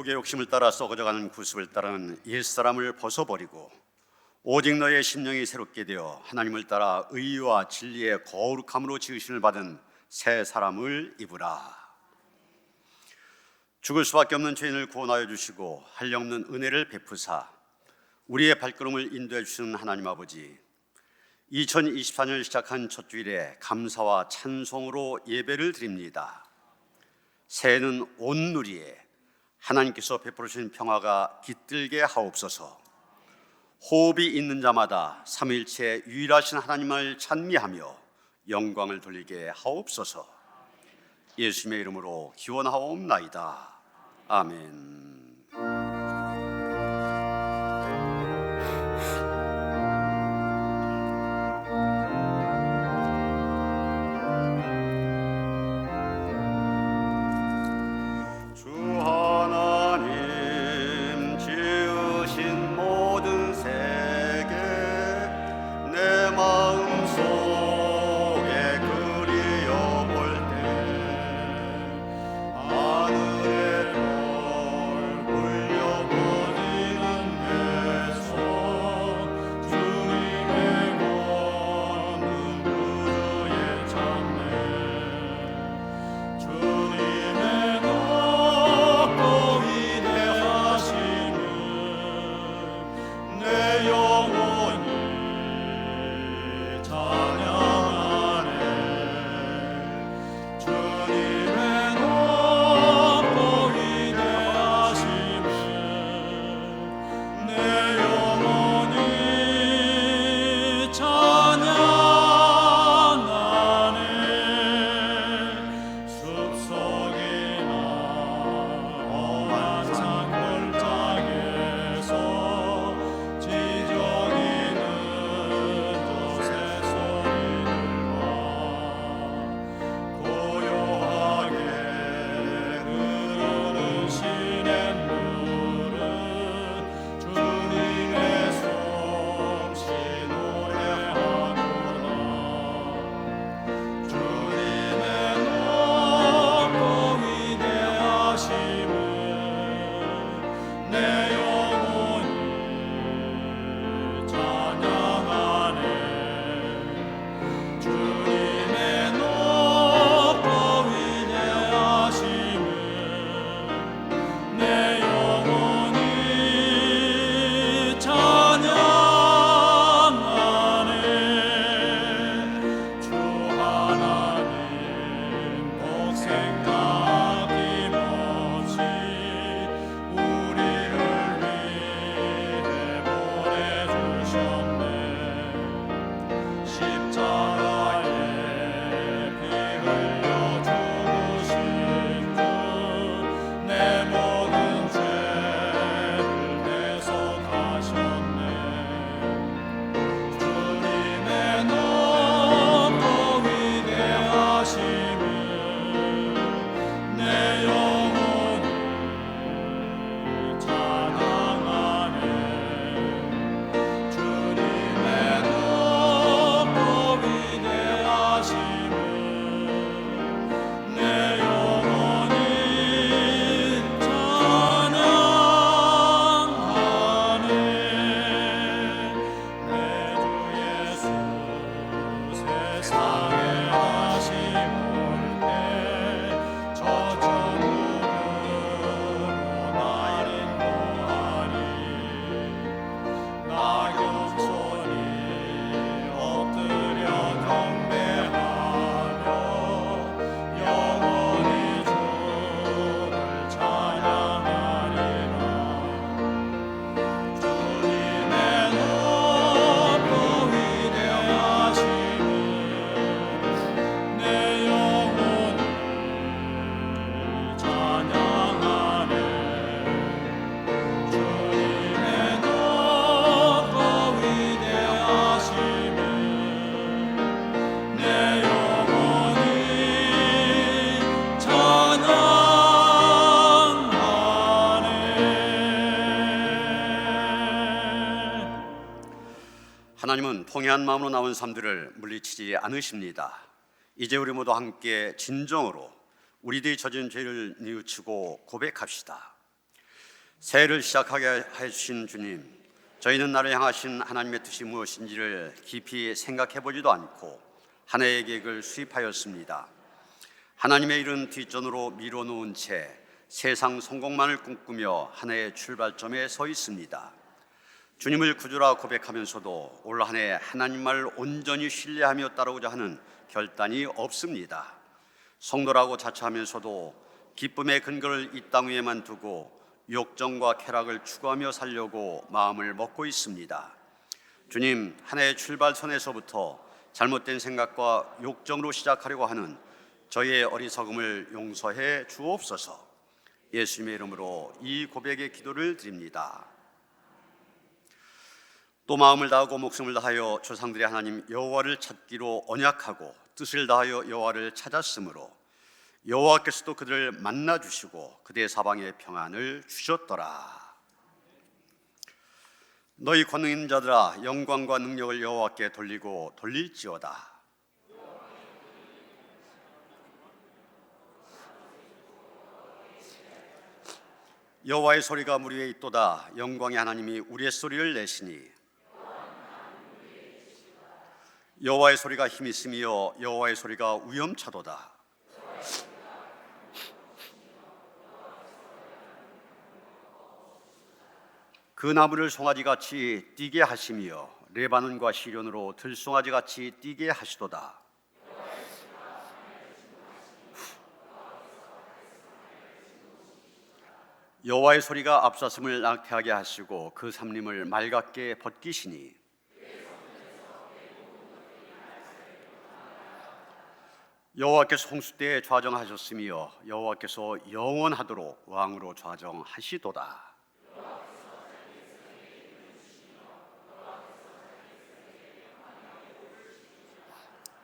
유혹의 욕심을 따라 썩어져가는 구습을 따르는 옛사람을 벗어버리고 오직 너의 심령이 새롭게 되어 하나님을 따라 의와 진리의 거룩함으로 지으심을 받은 새 사람을 입으라. 죽을 수밖에 없는 죄인을 구원하여 주시고 한량없는 은혜를 베푸사 우리의 발걸음을 인도해 주시는 하나님 아버지, 2024년을 시작한 첫 주일에 감사와 찬송으로 예배를 드립니다. 새해는 온 누리에 하나님께서 베풀어 주신 평화가 깃들게 하옵소서. 호흡이 있는 자마다 삼위일체 유일하신 하나님을 찬미하며 영광을 돌리게 하옵소서. 예수님의 이름으로 기원하옵나이다. 아멘. 하나님은 통회한 마음으로 나온 삶들을 물리치지 않으십니다. 이제 우리 모두 함께 진정으로 우리들이 저진 죄를 뉘우치고 고백합시다. 새해를 시작하게 해주신 주님, 저희는 나를 향하신 하나님의 뜻이 무엇인지를 깊이 생각해보지도 않고 한 해의 계획을 수립하였습니다. 하나님의 일은 뒷전으로 미뤄놓은 채 세상 성공만을 꿈꾸며 한 해의 출발점에 서 있습니다. 주님을 구주라 고백하면서도 올 한 해 하나님만을 온전히 신뢰하며 따르고자 하는 결단이 없습니다. 성도라고 자처하면서도 기쁨의 근거를 이 땅 위에만 두고 욕정과 쾌락을 추구하며 살려고 마음을 먹고 있습니다. 주님, 한 해의 출발선에서부터 잘못된 생각과 욕정으로 시작하려고 하는 저희의 어리석음을 용서해 주옵소서. 예수님의 이름으로 이 고백의 기도를 드립니다. 또 마음을 다하고 목숨을 다하여 조상들의 하나님 여호와를 찾기로 언약하고 뜻을 다하여 여호와를 찾았으므로 여호와께서도 그들을 만나 주시고 그들의 사방에 평안을 주셨더라. 너희 권능 있는 자들아, 영광과 능력을 여호와께 돌리고 돌릴지어다. 여호와의 소리가 물 위에 있도다. 영광의 하나님이 우리의 소리를 내시니 여호와의 소리가 힘이 있으며 여호와의 소리가 위엄차도다. 그 나무를 송아지같이 뛰게 하시며 레바논과 시련으로 들송아지같이 뛰게 하시도다. 여호와의 소리가 앞사슴을 낙태하게 하시고 그 삼림을 맑게 벗기시니 여호와께서 홍수 때에 좌정하셨으며 여호와께서 영원하도록 왕으로 좌정하시도다.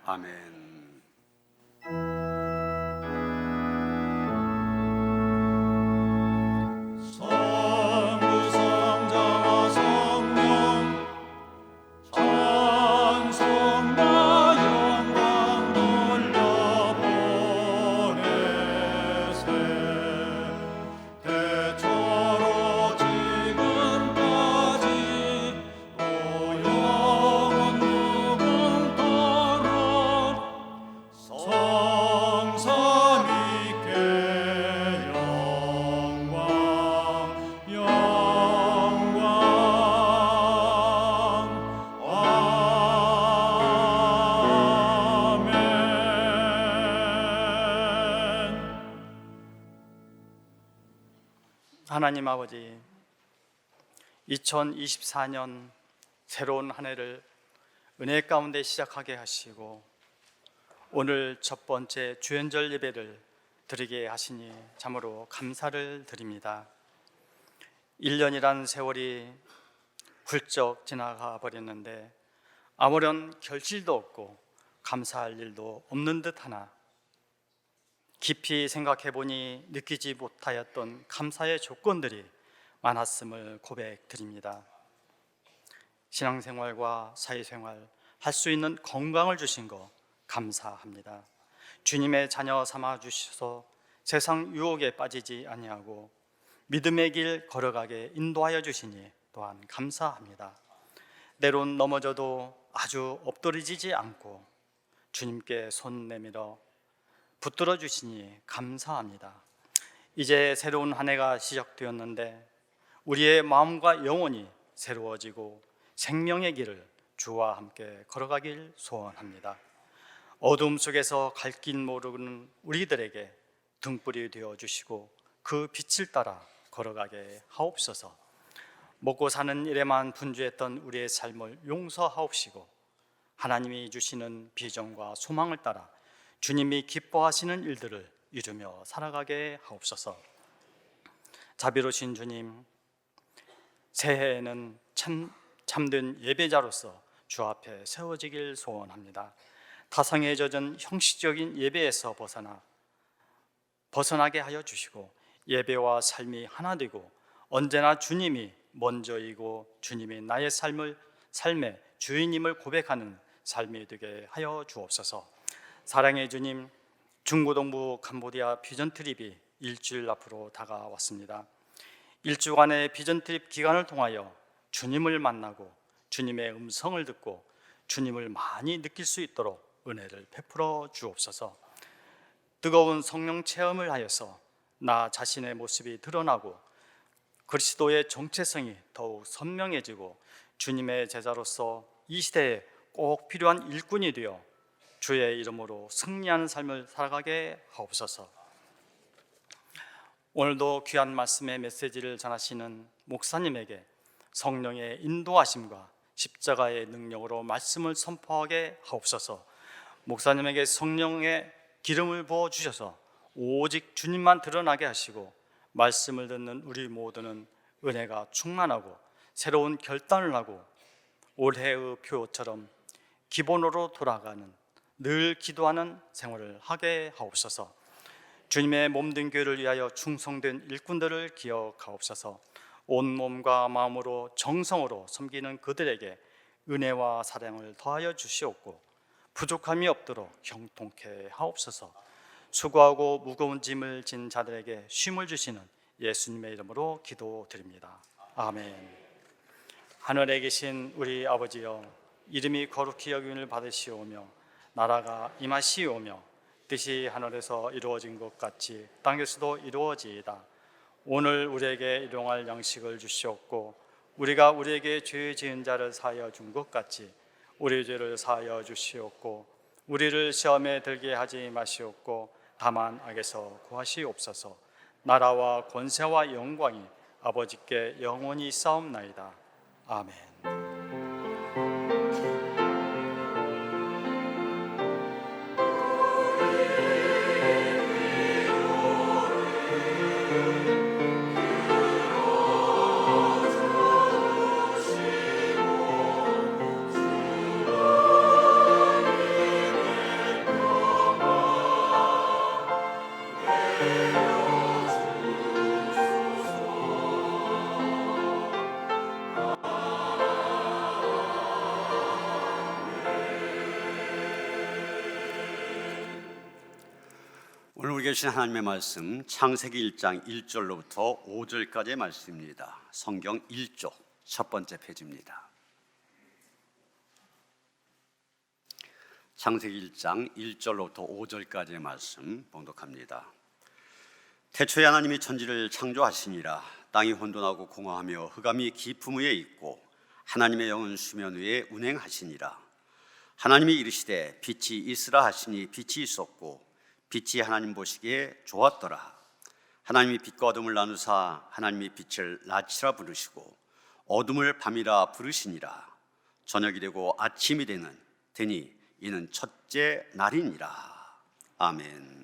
아멘. 하나님 아버지, 2024년 새로운 한 해를 은혜 가운데 시작하게 하시고 오늘 첫 번째 주연절 예배를 드리게 하시니 참으로 감사를 드립니다. 1년이란 세월이 훌쩍 지나가 버렸는데 아무런 결실도 없고 감사할 일도 없는 듯 하나 깊이 생각해 보니 느끼지 못하였던 감사의 조건들이 많았음을 고백드립니다. 신앙생활과 사회생활 할 수 있는 건강을 주신 거 감사합니다. 주님의 자녀 삼아 주셔서 세상 유혹에 빠지지 아니하고 믿음의 길 걸어가게 인도하여 주시니 또한 감사합니다. 때론 넘어져도 아주 엎드러지지 않고 주님께 손 내밀어 붙들어 주시니 감사합니다. 이제 새로운 한 해가 시작되었는데 우리의 마음과 영혼이 새로워지고 생명의 길을 주와 함께 걸어가길 소원합니다. 어둠 속에서 갈 길 모르는 우리들에게 등불이 되어 주시고 그 빛을 따라 걸어가게 하옵소서. 먹고 사는 일에만 분주했던 우리의 삶을 용서하옵시고 하나님이 주시는 비전과 소망을 따라 주님이 기뻐하시는 일들을 이루며 살아가게 하옵소서. 자비로우신 주님, 새해에는 참된 예배자로서 주 앞에 세워지길 소원합니다. 타성에 젖은 형식적인 예배에서 벗어나게 하여 주시고 예배와 삶이 하나 되고 언제나 주님이 먼저이고 주님이 나의 삶의 주인임을 고백하는 삶이 되게 하여 주옵소서. 사랑의 주님, 중고동부 캄보디아 비전 트립이 일주일 앞으로 다가왔습니다. 일주간의 비전 트립 기간을 통하여 주님을 만나고 주님의 음성을 듣고 주님을 많이 느낄 수 있도록 은혜를 베풀어 주옵소서. 뜨거운 성령 체험을 하여서 나 자신의 모습이 드러나고 그리스도의 정체성이 더욱 선명해지고 주님의 제자로서 이 시대에 꼭 필요한 일꾼이 되어 주의 이름으로 승리하는 삶을 살아가게 하옵소서. 오늘도 귀한 말씀의 메시지를 전하시는 목사님에게 성령의 인도하심과 십자가의 능력으로 말씀을 선포하게 하옵소서. 목사님에게 성령의 기름을 부어 주셔서 오직 주님만 드러나게 하시고 말씀을 듣는 우리 모두는 은혜가 충만하고 새로운 결단을 하고 올해의 표처럼 기본으로 돌아가는 늘 기도하는 생활을 하게 하옵소서. 주님의 몸된 교회를 위하여 충성된 일꾼들을 기억하옵소서. 온몸과 마음으로 정성으로 섬기는 그들에게 은혜와 사랑을 더하여 주시옵고 부족함이 없도록 형통케 하옵소서. 수고하고 무거운 짐을 진 자들에게 쉼을 주시는 예수님의 이름으로 기도드립니다. 아멘. 하늘에 계신 우리 아버지여, 이름이 거룩히 여김을 받으시오며 나라가 임하시오며 뜻이 하늘에서 이루어진 것 같이 땅에서도 이루어지이다. 오늘 우리에게 일용할 양식을 주시옵고 우리가 우리에게 죄 지은 자를 사하여 준 것 같이 우리 죄를 사하여 주시옵고 우리를 시험에 들게 하지 마시옵고 다만 악에서 구하시옵소서. 나라와 권세와 영광이 아버지께 영원히 있사옵나이다. 아멘. 오늘 우리 계신 하나님의 말씀 창세기 1장 1절로부터 5절까지의 말씀입니다. 성경 1조 첫 번째 페이지입니다. 창세기 1장 1절로부터 5절까지의 말씀 봉독합니다. 태초에 하나님이 천지를 창조하시니라. 땅이 혼돈하고 공허하며 흑암이 깊음 위에 있고 하나님의 영은 수면 위에 운행하시니라. 하나님이 이르시되 빛이 있으라 하시니 빛이 있었고 빛이 하나님 보시기에 좋았더라. 하나님이 빛과 어둠을 나누사 하나님이 빛을 낮이라 부르시고 어둠을 밤이라 부르시니라. 저녁이 되고 아침이 되니 이는 첫째 날이니라. 아멘.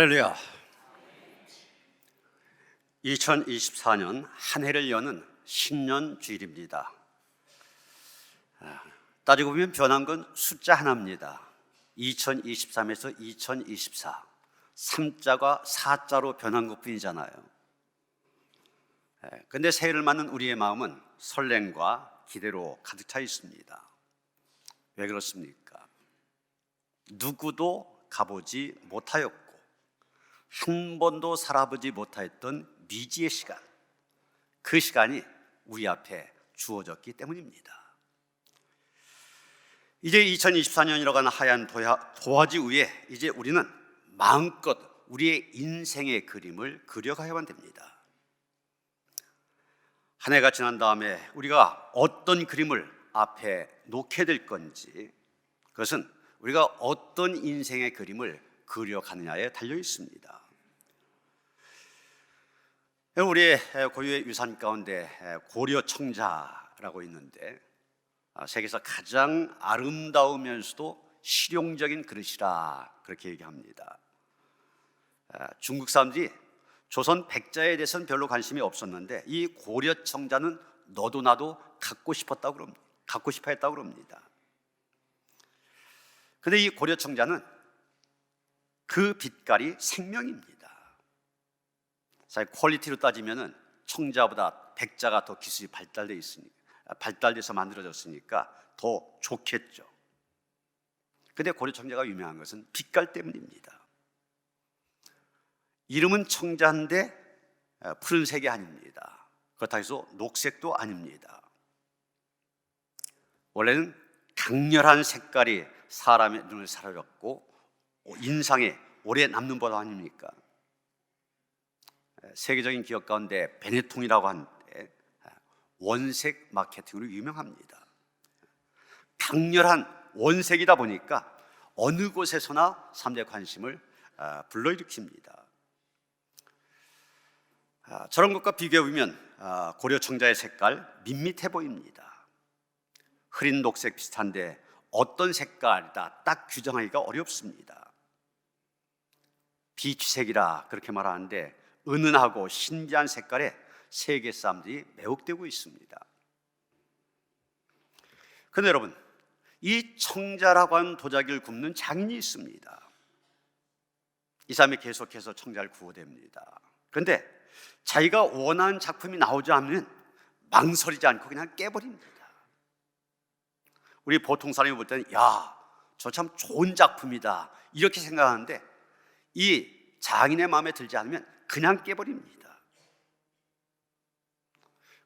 할렐루야. 2024년 한 해를 여는 신년 주일입니다. 따지고 보면 변한 건 숫자 하나입니다. 2023에서 2024, 3자가 4자로 변한 것뿐이잖아요. 그런데 새해를 맞는 우리의 마음은 설렘과 기대로 가득 차 있습니다. 왜 그렇습니까? 누구도 가보지 못하였고 한 번도 살아보지 못하였던 미지의 시간, 그 시간이 우리 앞에 주어졌기 때문입니다. 이제 2024년이라고 하는 하얀 도화지 위에 이제 우리는 마음껏 우리의 인생의 그림을 그려가야만 됩니다. 한 해가 지난 다음에 우리가 어떤 그림을 앞에 놓게 될 건지, 그것은 우리가 어떤 인생의 그림을 그려가느냐에 달려 있습니다. 우리의 고유의 유산 가운데 고려청자라고 있는데 세계에서 가장 아름다우면서도 실용적인 그릇이라 그렇게 얘기합니다. 중국 사람들이 조선 백자에 대해서는 별로 관심이 없었는데 이 고려청자는 너도 나도 갖고 싶어 했다고 그럽니다. 그런데 이 고려청자는 그 빛깔이 생명입니다. 사실 퀄리티로 따지면은 청자보다 백자가 더 기술이 발달돼서 만들어졌으니까 더 좋겠죠. 그런데 고려청자가 유명한 것은 빛깔 때문입니다. 이름은 청자인데 푸른색이 아닙니다. 그렇다고 해서 녹색도 아닙니다. 원래는 강렬한 색깔이 사람의 눈을 사로잡고 인상에 오래 남는 법 아닙니까? 세계적인 기업 가운데 베네통이라고 하는데 원색 마케팅으로 유명합니다. 강렬한 원색이다 보니까 어느 곳에서나 사람들의 관심을 불러일으킵니다. 저런 것과 비교해보면 고려청자의 색깔 밋밋해 보입니다. 흐린 녹색 비슷한데 어떤 색깔이다 딱 규정하기가 어렵습니다. 비치색이라 그렇게 말하는데 은은하고 신비한 색깔에 세계 사람들이 매혹되고 있습니다. 그런데 여러분, 이 청자라고 하는 도자기를 굽는 장인이 있습니다. 이 사람이 계속해서 청자를 구워댑니다. 그런데 자기가 원하는 작품이 나오지 않으면 망설이지 않고 그냥 깨버립니다. 우리 보통 사람이 볼 때는 야, 저 참 좋은 작품이다 이렇게 생각하는데 이 장인의 마음에 들지 않으면 그냥 깨버립니다.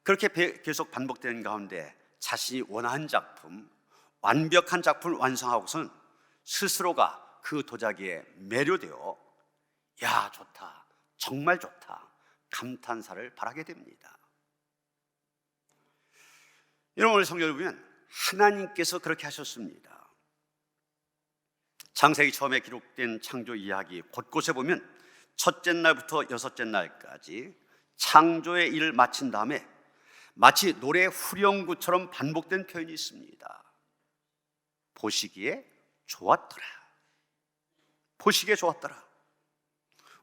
그렇게 계속 반복되는 가운데 자신이 원하는 작품, 완벽한 작품을 완성하고선 스스로가 그 도자기에 매료되어 야, 좋다, 정말 좋다 감탄사를 바라게 됩니다. 여러분, 오늘 성경을 보면 하나님께서 그렇게 하셨습니다. 창세기 처음에 기록된 창조 이야기 곳곳에 보면 첫째 날부터 여섯째 날까지 창조의 일을 마친 다음에 마치 노래 후렴구처럼 반복된 표현이 있습니다. 보시기에 좋았더라. 보시기에 좋았더라.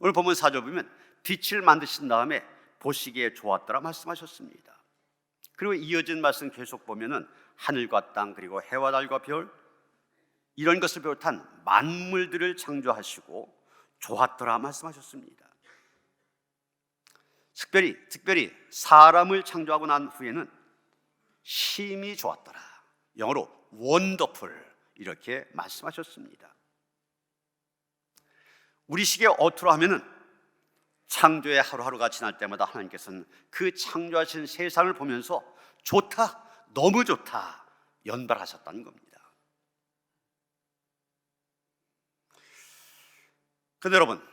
오늘 본문 4절 보면 빛을 만드신 다음에 보시기에 좋았더라 말씀하셨습니다. 그리고 이어진 말씀 계속 보면은 하늘과 땅 그리고 해와 달과 별 이런 것을 비롯한 만물들을 창조하시고 좋았더라 말씀하셨습니다. 특별히 사람을 창조하고 난 후에는 심히 좋았더라, 영어로 원더풀 이렇게 말씀하셨습니다. 우리식의 어투로 하면은 창조의 하루하루가 지날 때마다 하나님께서는 그 창조하신 세상을 보면서 좋다, 너무 좋다 연발하셨다는 겁니다. 그런데 여러분,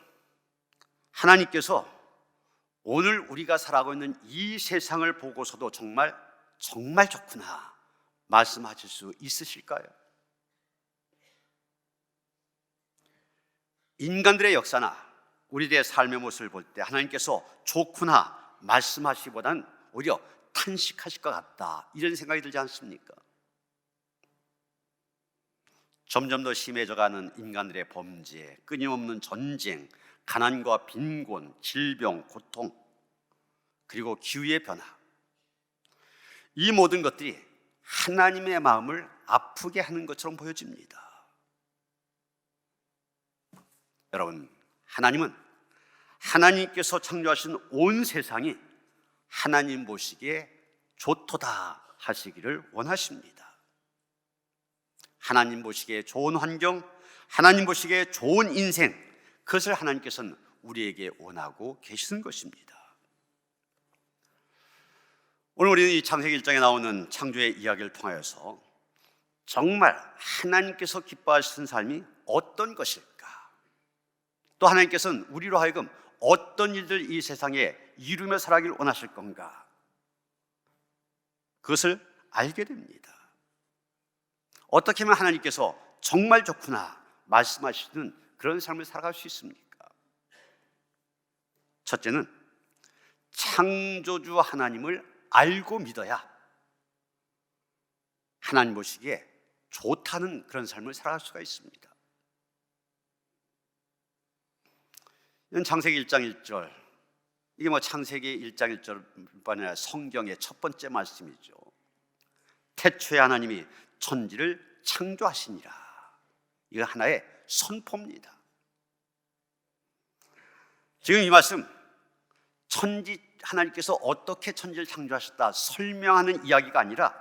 하나님께서 오늘 우리가 살아가고 있는 이 세상을 보고서도 정말 좋구나 말씀하실 수 있으실까요? 인간들의 역사나 우리들의 삶의 모습을 볼 때 하나님께서 좋구나 말씀하시기보다는 오히려 탄식하실 것 같다 이런 생각이 들지 않습니까? 점점 더 심해져가는 인간들의 범죄, 끊임없는 전쟁, 가난과 빈곤, 질병, 고통, 그리고 기후의 변화, 이 모든 것들이 하나님의 마음을 아프게 하는 것처럼 보여집니다. 여러분, 하나님께서 창조하신 온 세상이 하나님 보시기에 좋도다 하시기를 원하십니다. 하나님 보시기에 좋은 환경, 하나님 보시기에 좋은 인생, 그것을 하나님께서는 우리에게 원하고 계시는 것입니다. 오늘 우리는 이 창세기 1장에 나오는 창조의 이야기를 통하여서 정말 하나님께서 기뻐하시는 삶이 어떤 것일까, 또 하나님께서는 우리로 하여금 어떤 일들 이 세상에 이루며 살아가기를 원하실 건가, 그것을 알게 됩니다. 어떻게 하면 하나님께서 정말 좋구나 말씀하시는 그런 삶을 살아갈 수 있습니까? 첫째는 창조주 하나님을 알고 믿어야 하나님 보시기에 좋다는 그런 삶을 살아갈 수가 있습니다. 이건 창세기 1장 1절, 이게 창세기 1장 1절뿐만 아니라 성경의 첫 번째 말씀이죠. 태초에 하나님이 천지를 창조하시니라. 이거 하나의 선포입니다. 지금 이 말씀, 하나님께서 어떻게 천지를 창조하셨다 설명하는 이야기가 아니라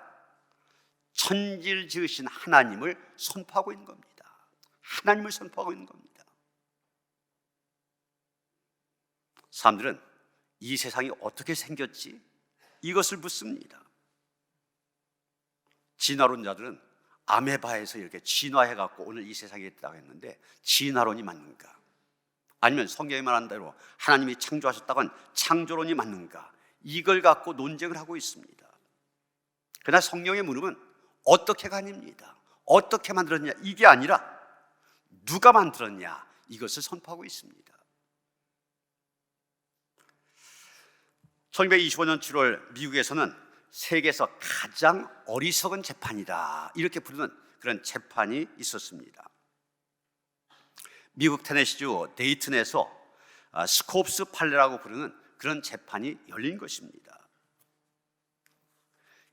천지를 지으신 하나님을 선포하고 있는 겁니다. 하나님을 선포하고 있는 겁니다. 사람들은 이 세상이 어떻게 생겼지? 이것을 묻습니다. 진화론자들은 아메바에서 이렇게 진화해갖고 오늘 이 세상에 있다고 했는데, 진화론이 맞는가? 아니면 성경이 말한 대로 하나님이 창조하셨다고 한 창조론이 맞는가? 이걸 갖고 논쟁을 하고 있습니다. 그러나 성경의 물음은 어떻게가 아닙니다. 어떻게 만들었냐 이게 아니라 누가 만들었냐 이것을 선포하고 있습니다. 1925년 7월 미국에서는 세계에서 가장 어리석은 재판이다 이렇게 부르는 그런 재판이 있었습니다. 미국 테네시주 데이튼에서 스콥스 판례라고 부르는 그런 재판이 열린 것입니다.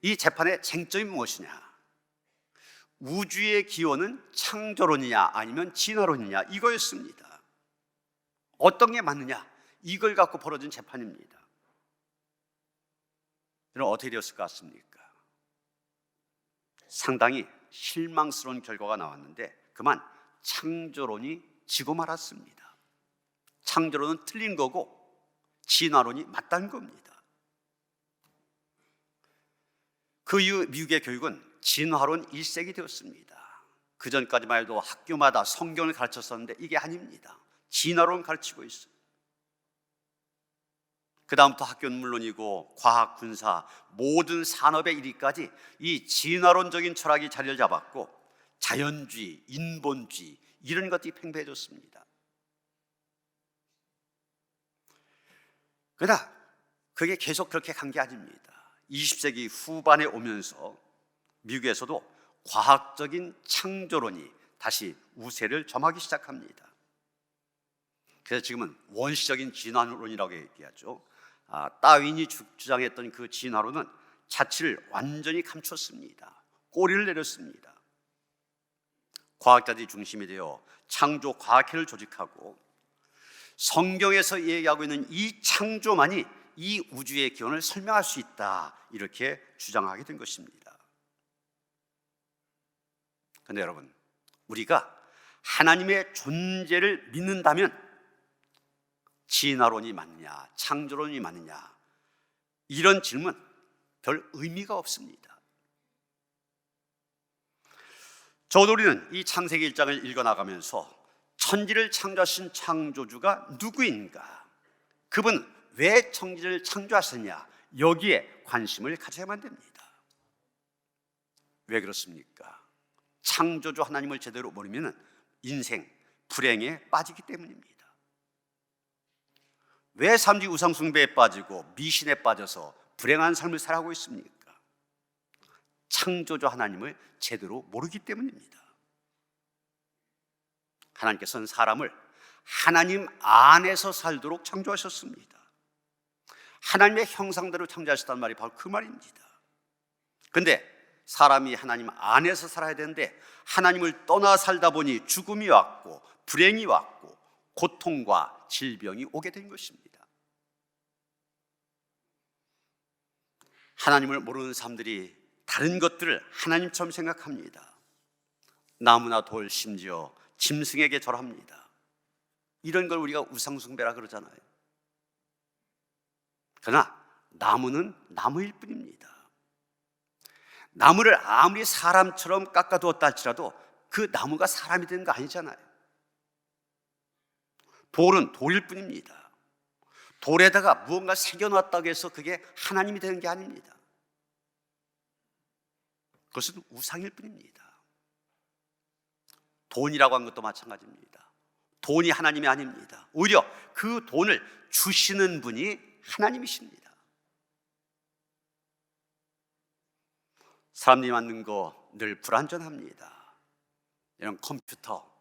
이 재판의 쟁점이 무엇이냐? 우주의 기원은 창조론이냐 아니면 진화론이냐 이거였습니다. 어떤 게 맞느냐 이걸 갖고 벌어진 재판입니다. 여러분, 어떻게 되었을 것 같습니까? 상당히 실망스러운 결과가 나왔는데 그만 창조론이 지고 말았습니다. 창조론은 틀린 거고 진화론이 맞다는 겁니다. 그 이후 미국의 교육은 진화론 1세기 되었습니다. 그 전까지만 해도 학교마다 성경을 가르쳤었는데 이게 아닙니다. 진화론 가르치고 있어요. 그 다음부터 학교는 물론이고 과학, 군사, 모든 산업의 이르기까지 이 진화론적인 철학이 자리를 잡았고 자연주의, 인본주의 이런 것들이 팽배해졌습니다. 그러나 그게 계속 그렇게 간 게 아닙니다. 20세기 후반에 오면서 미국에서도 과학적인 창조론이 다시 우세를 점하기 시작합니다. 그래서 지금은 원시적인 진화론이라고 얘기하죠. 다윈이 주장했던 그 진화론은 자취를 완전히 감췄습니다. 꼬리를 내렸습니다. 과학자들이 중심이 되어 창조 과학회를 조직하고 성경에서 얘기하고 있는 이 창조만이 이 우주의 기원을 설명할 수 있다 이렇게 주장하게 된 것입니다. 그런데 여러분, 우리가 하나님의 존재를 믿는다면 진화론이 맞느냐 창조론이 맞느냐 이런 질문 별 의미가 없습니다. 저도 우리는 이 창세기 1장을 읽어나가면서 천지를 창조하신 창조주가 누구인가, 그분 왜 천지를 창조하셨냐 여기에 관심을 가져야만 됩니다. 왜 그렇습니까? 창조주 하나님을 제대로 모르면 인생 불행에 빠지기 때문입니다. 왜 사람들이 우상숭배에 빠지고 미신에 빠져서 불행한 삶을 살아가고 있습니까? 창조주 하나님을 제대로 모르기 때문입니다. 하나님께서는 사람을 하나님 안에서 살도록 창조하셨습니다. 하나님의 형상대로 창조하셨다는 말이 바로 그 말입니다. 그런데 사람이 하나님 안에서 살아야 되는데 하나님을 떠나 살다 보니 죽음이 왔고 불행이 왔고 고통과 질병이 오게 된 것입니다. 하나님을 모르는 사람들이 다른 것들을 하나님처럼 생각합니다. 나무나 돌, 심지어 짐승에게 절합니다. 이런 걸 우리가 우상숭배라 그러잖아요. 그러나 나무는 나무일 뿐입니다. 나무를 아무리 사람처럼 깎아두었다 할지라도 그 나무가 사람이 되는 거 아니잖아요. 돌은 돌일 뿐입니다. 돌에다가 무언가 새겨놨다고 해서 그게 하나님이 되는 게 아닙니다. 그것은 우상일 뿐입니다. 돈이라고 한 것도 마찬가지입니다. 돈이 하나님이 아닙니다. 오히려 그 돈을 주시는 분이 하나님이십니다. 사람들이 만든 거 늘 불완전합니다. 이런 컴퓨터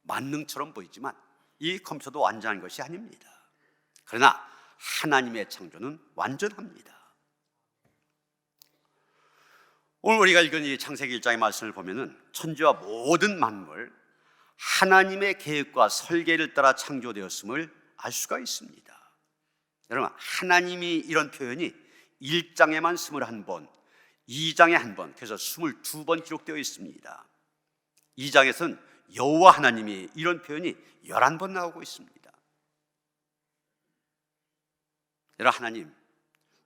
만능처럼 보이지만 이 컴퓨터도 완전한 것이 아닙니다. 그러나 하나님의 창조는 완전합니다. 오늘 우리가 읽은 이 창세기 1장의 말씀을 보면은 천지와 모든 만물 하나님의 계획과 설계를 따라 창조되었음을 알 수가 있습니다. 여러분, 하나님이 이런 표현이 1장에만 21번, 2장에 1번, 그래서 22번 기록되어 있습니다. 2장에서는 여호와 하나님이 이런 표현이 11번 나오고 있습니다. 여러분, 하나님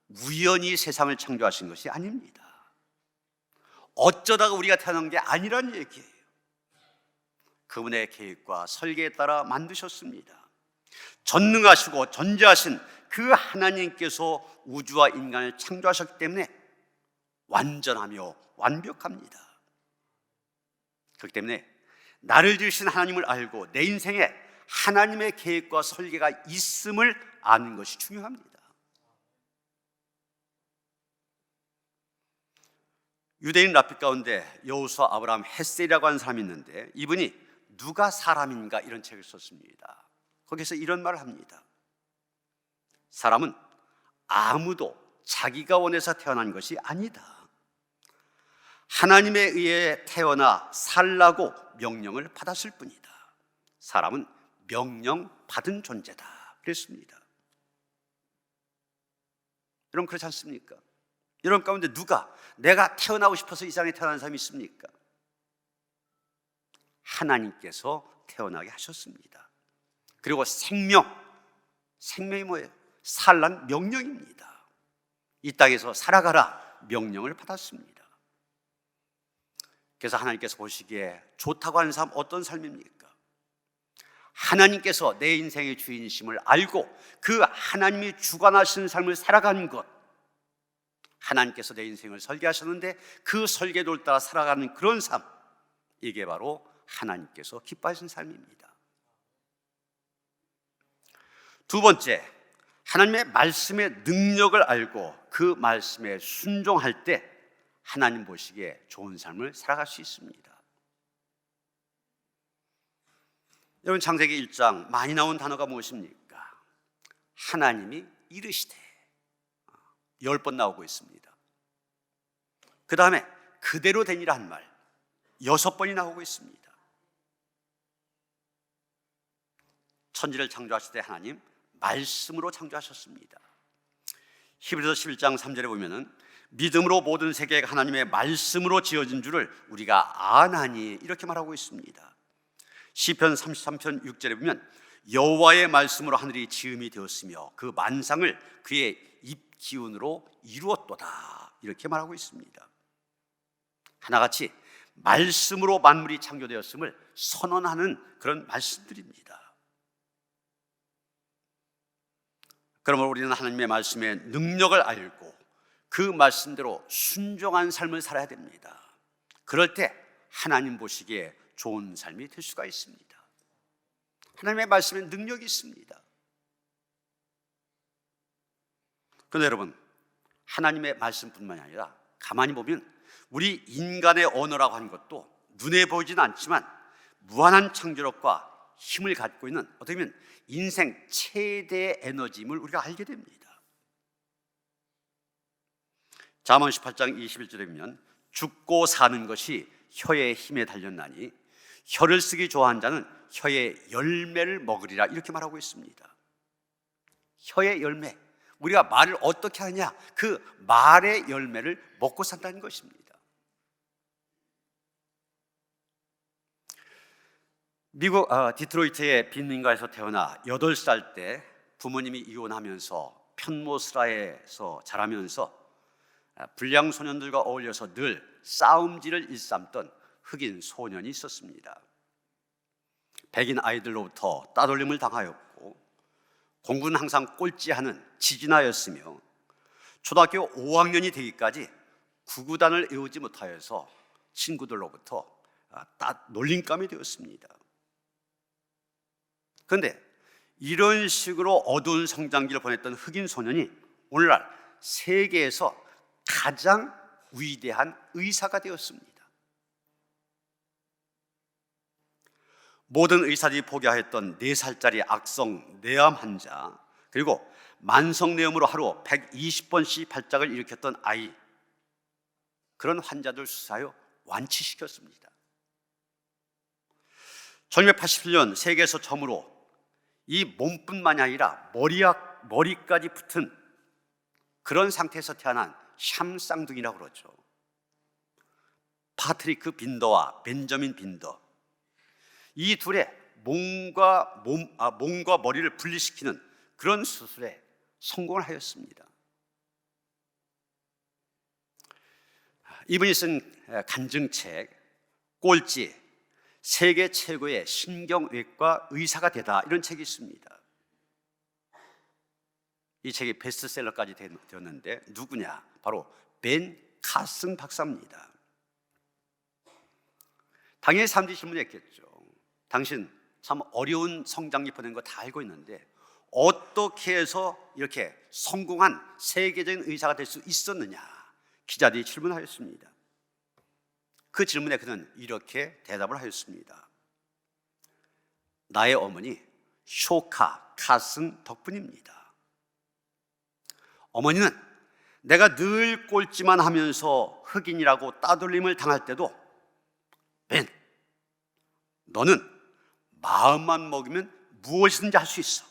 우연히 세상을 창조하신 것이 아닙니다. 어쩌다가 우리가 태어난 게 아니란 얘기예요. 그분의 계획과 설계에 따라 만드셨습니다. 전능하시고 전지하신 그 하나님께서 우주와 인간을 창조하셨기 때문에 완전하며 완벽합니다. 그렇기 때문에 나를 지으신 하나님을 알고 내 인생에 하나님의 계획과 설계가 있음을 아는 것이 중요합니다. 유대인 랍비 가운데 여호수아, 아브라함, 헷셀이라고 하는 사람이 있는데 이분이 누가 사람인가 이런 책을 썼습니다. 거기서 이런 말을 합니다. 사람은 아무도 자기가 원해서 태어난 것이 아니다. 하나님에 의해 태어나 살라고 명령을 받았을 뿐이다. 사람은 명령받은 존재다 그랬습니다. 여러분, 그렇지 않습니까? 여러분 가운데 누가 내가 태어나고 싶어서 이 세상에 태어난 사람이 있습니까? 하나님께서 태어나게 하셨습니다. 그리고 생명이 뭐예요? 살란 명령입니다. 이 땅에서 살아가라 명령을 받았습니다. 그래서 하나님께서 보시기에 좋다고 하는 삶 어떤 삶입니까? 하나님께서 내 인생의 주인이심을 알고 그 하나님이 주관하시는 삶을 살아가는 것, 하나님께서 내 인생을 설계하셨는데 그 설계도를 따라 살아가는 그런 삶, 이게 바로 하나님께서 기뻐하시는 삶입니다. 두 번째, 하나님의 말씀의 능력을 알고 그 말씀에 순종할 때 하나님 보시기에 좋은 삶을 살아갈 수 있습니다. 여러분, 창세기 1장 많이 나온 단어가 무엇입니까? 하나님이 이르시되 10번 나오고 있습니다. 그 다음에 그대로 되니라 한 말 6번이 나오고 있습니다. 천지를 창조하실 때 하나님 말씀으로 창조하셨습니다. 히브리서 11장 3절에 보면은 믿음으로 모든 세계가 하나님의 말씀으로 지어진 줄을 우리가 아나니 이렇게 말하고 있습니다. 시편 33편 6절에 보면 여호와의 말씀으로 하늘이 지음이 되었으며 그 만상을 그의 입 기운으로 이루었도다 이렇게 말하고 있습니다. 하나같이 말씀으로 만물이 창조되었음을 선언하는 그런 말씀들입니다. 그러므로 우리는 하나님의 말씀의 능력을 알고 그 말씀대로 순종한 삶을 살아야 됩니다. 그럴 때 하나님 보시기에 좋은 삶이 될 수가 있습니다. 하나님의 말씀에 능력이 있습니다. 그런데 여러분, 하나님의 말씀뿐만이 아니라 가만히 보면 우리 인간의 언어라고 하는 것도 눈에 보이지는 않지만 무한한 창조력과 힘을 갖고 있는 어떻게 보면 인생 최대의 에너지임을 우리가 알게 됩니다. 잠언 18장 21절에 보면 죽고 사는 것이 혀의 힘에 달렸나니 혀를 쓰기 좋아하는 자는 혀의 열매를 먹으리라, 이렇게 말하고 있습니다. 혀의 열매, 우리가 말을 어떻게 하느냐, 그 말의 열매를 먹고 산다는 것입니다. 미국 디트로이트의 빈민가에서 태어나 8살 때 부모님이 이혼하면서 편모스라에서 자라면서 불량 소년들과 어울려서 늘 싸움질을 일삼던 흑인 소년이 있었습니다. 백인 아이들로부터 따돌림을 당하였고 공부는 항상 꼴찌하는 지진아였으며 초등학교 5학년이 되기까지 구구단을 외우지 못하여서 친구들로부터 놀림감이 되었습니다. 그런데 이런 식으로 어두운 성장기를 보냈던 흑인 소년이 오늘날 세계에서 가장 위대한 의사가 되었습니다. 모든 의사들이 포기하였던 4살짜리 악성 뇌암 환자, 그리고 만성뇌염으로 하루 120번씩 발작을 일으켰던 아이, 그런 환자들 수사하여 완치시켰습니다. 1987년 세계에서 처음으로 이 몸뿐만이 아니라 머리까지 붙은 그런 상태에서 태어난 샴쌍둥이라고 그러죠. 파트리크 빈더와 벤저민 빈더, 이 둘의 몸과 머리를 분리시키는 그런 수술에 성공을 하였습니다. 이분이 쓴 간증책 꼴찌, 세계 최고의 신경외과 의사가 되다, 이런 책이 있습니다. 이 책이 베스트셀러까지 되었는데 누구냐? 바로 벤 카슨 박사입니다. 당연히 사람들이 질문했겠죠. 당신 참 어려운 성장기 보낸 거 다 알고 있는데 어떻게 해서 이렇게 성공한 세계적인 의사가 될 수 있었느냐? 기자들이 질문하였습니다. 그 질문에 그는 이렇게 대답을 하였습니다. 나의 어머니 쇼카 카슨 덕분입니다. 어머니는 내가 늘 꼴찌만 하면서 흑인이라고 따돌림을 당할 때도 벤, 너는 마음만 먹으면 무엇이든지 할 수 있어,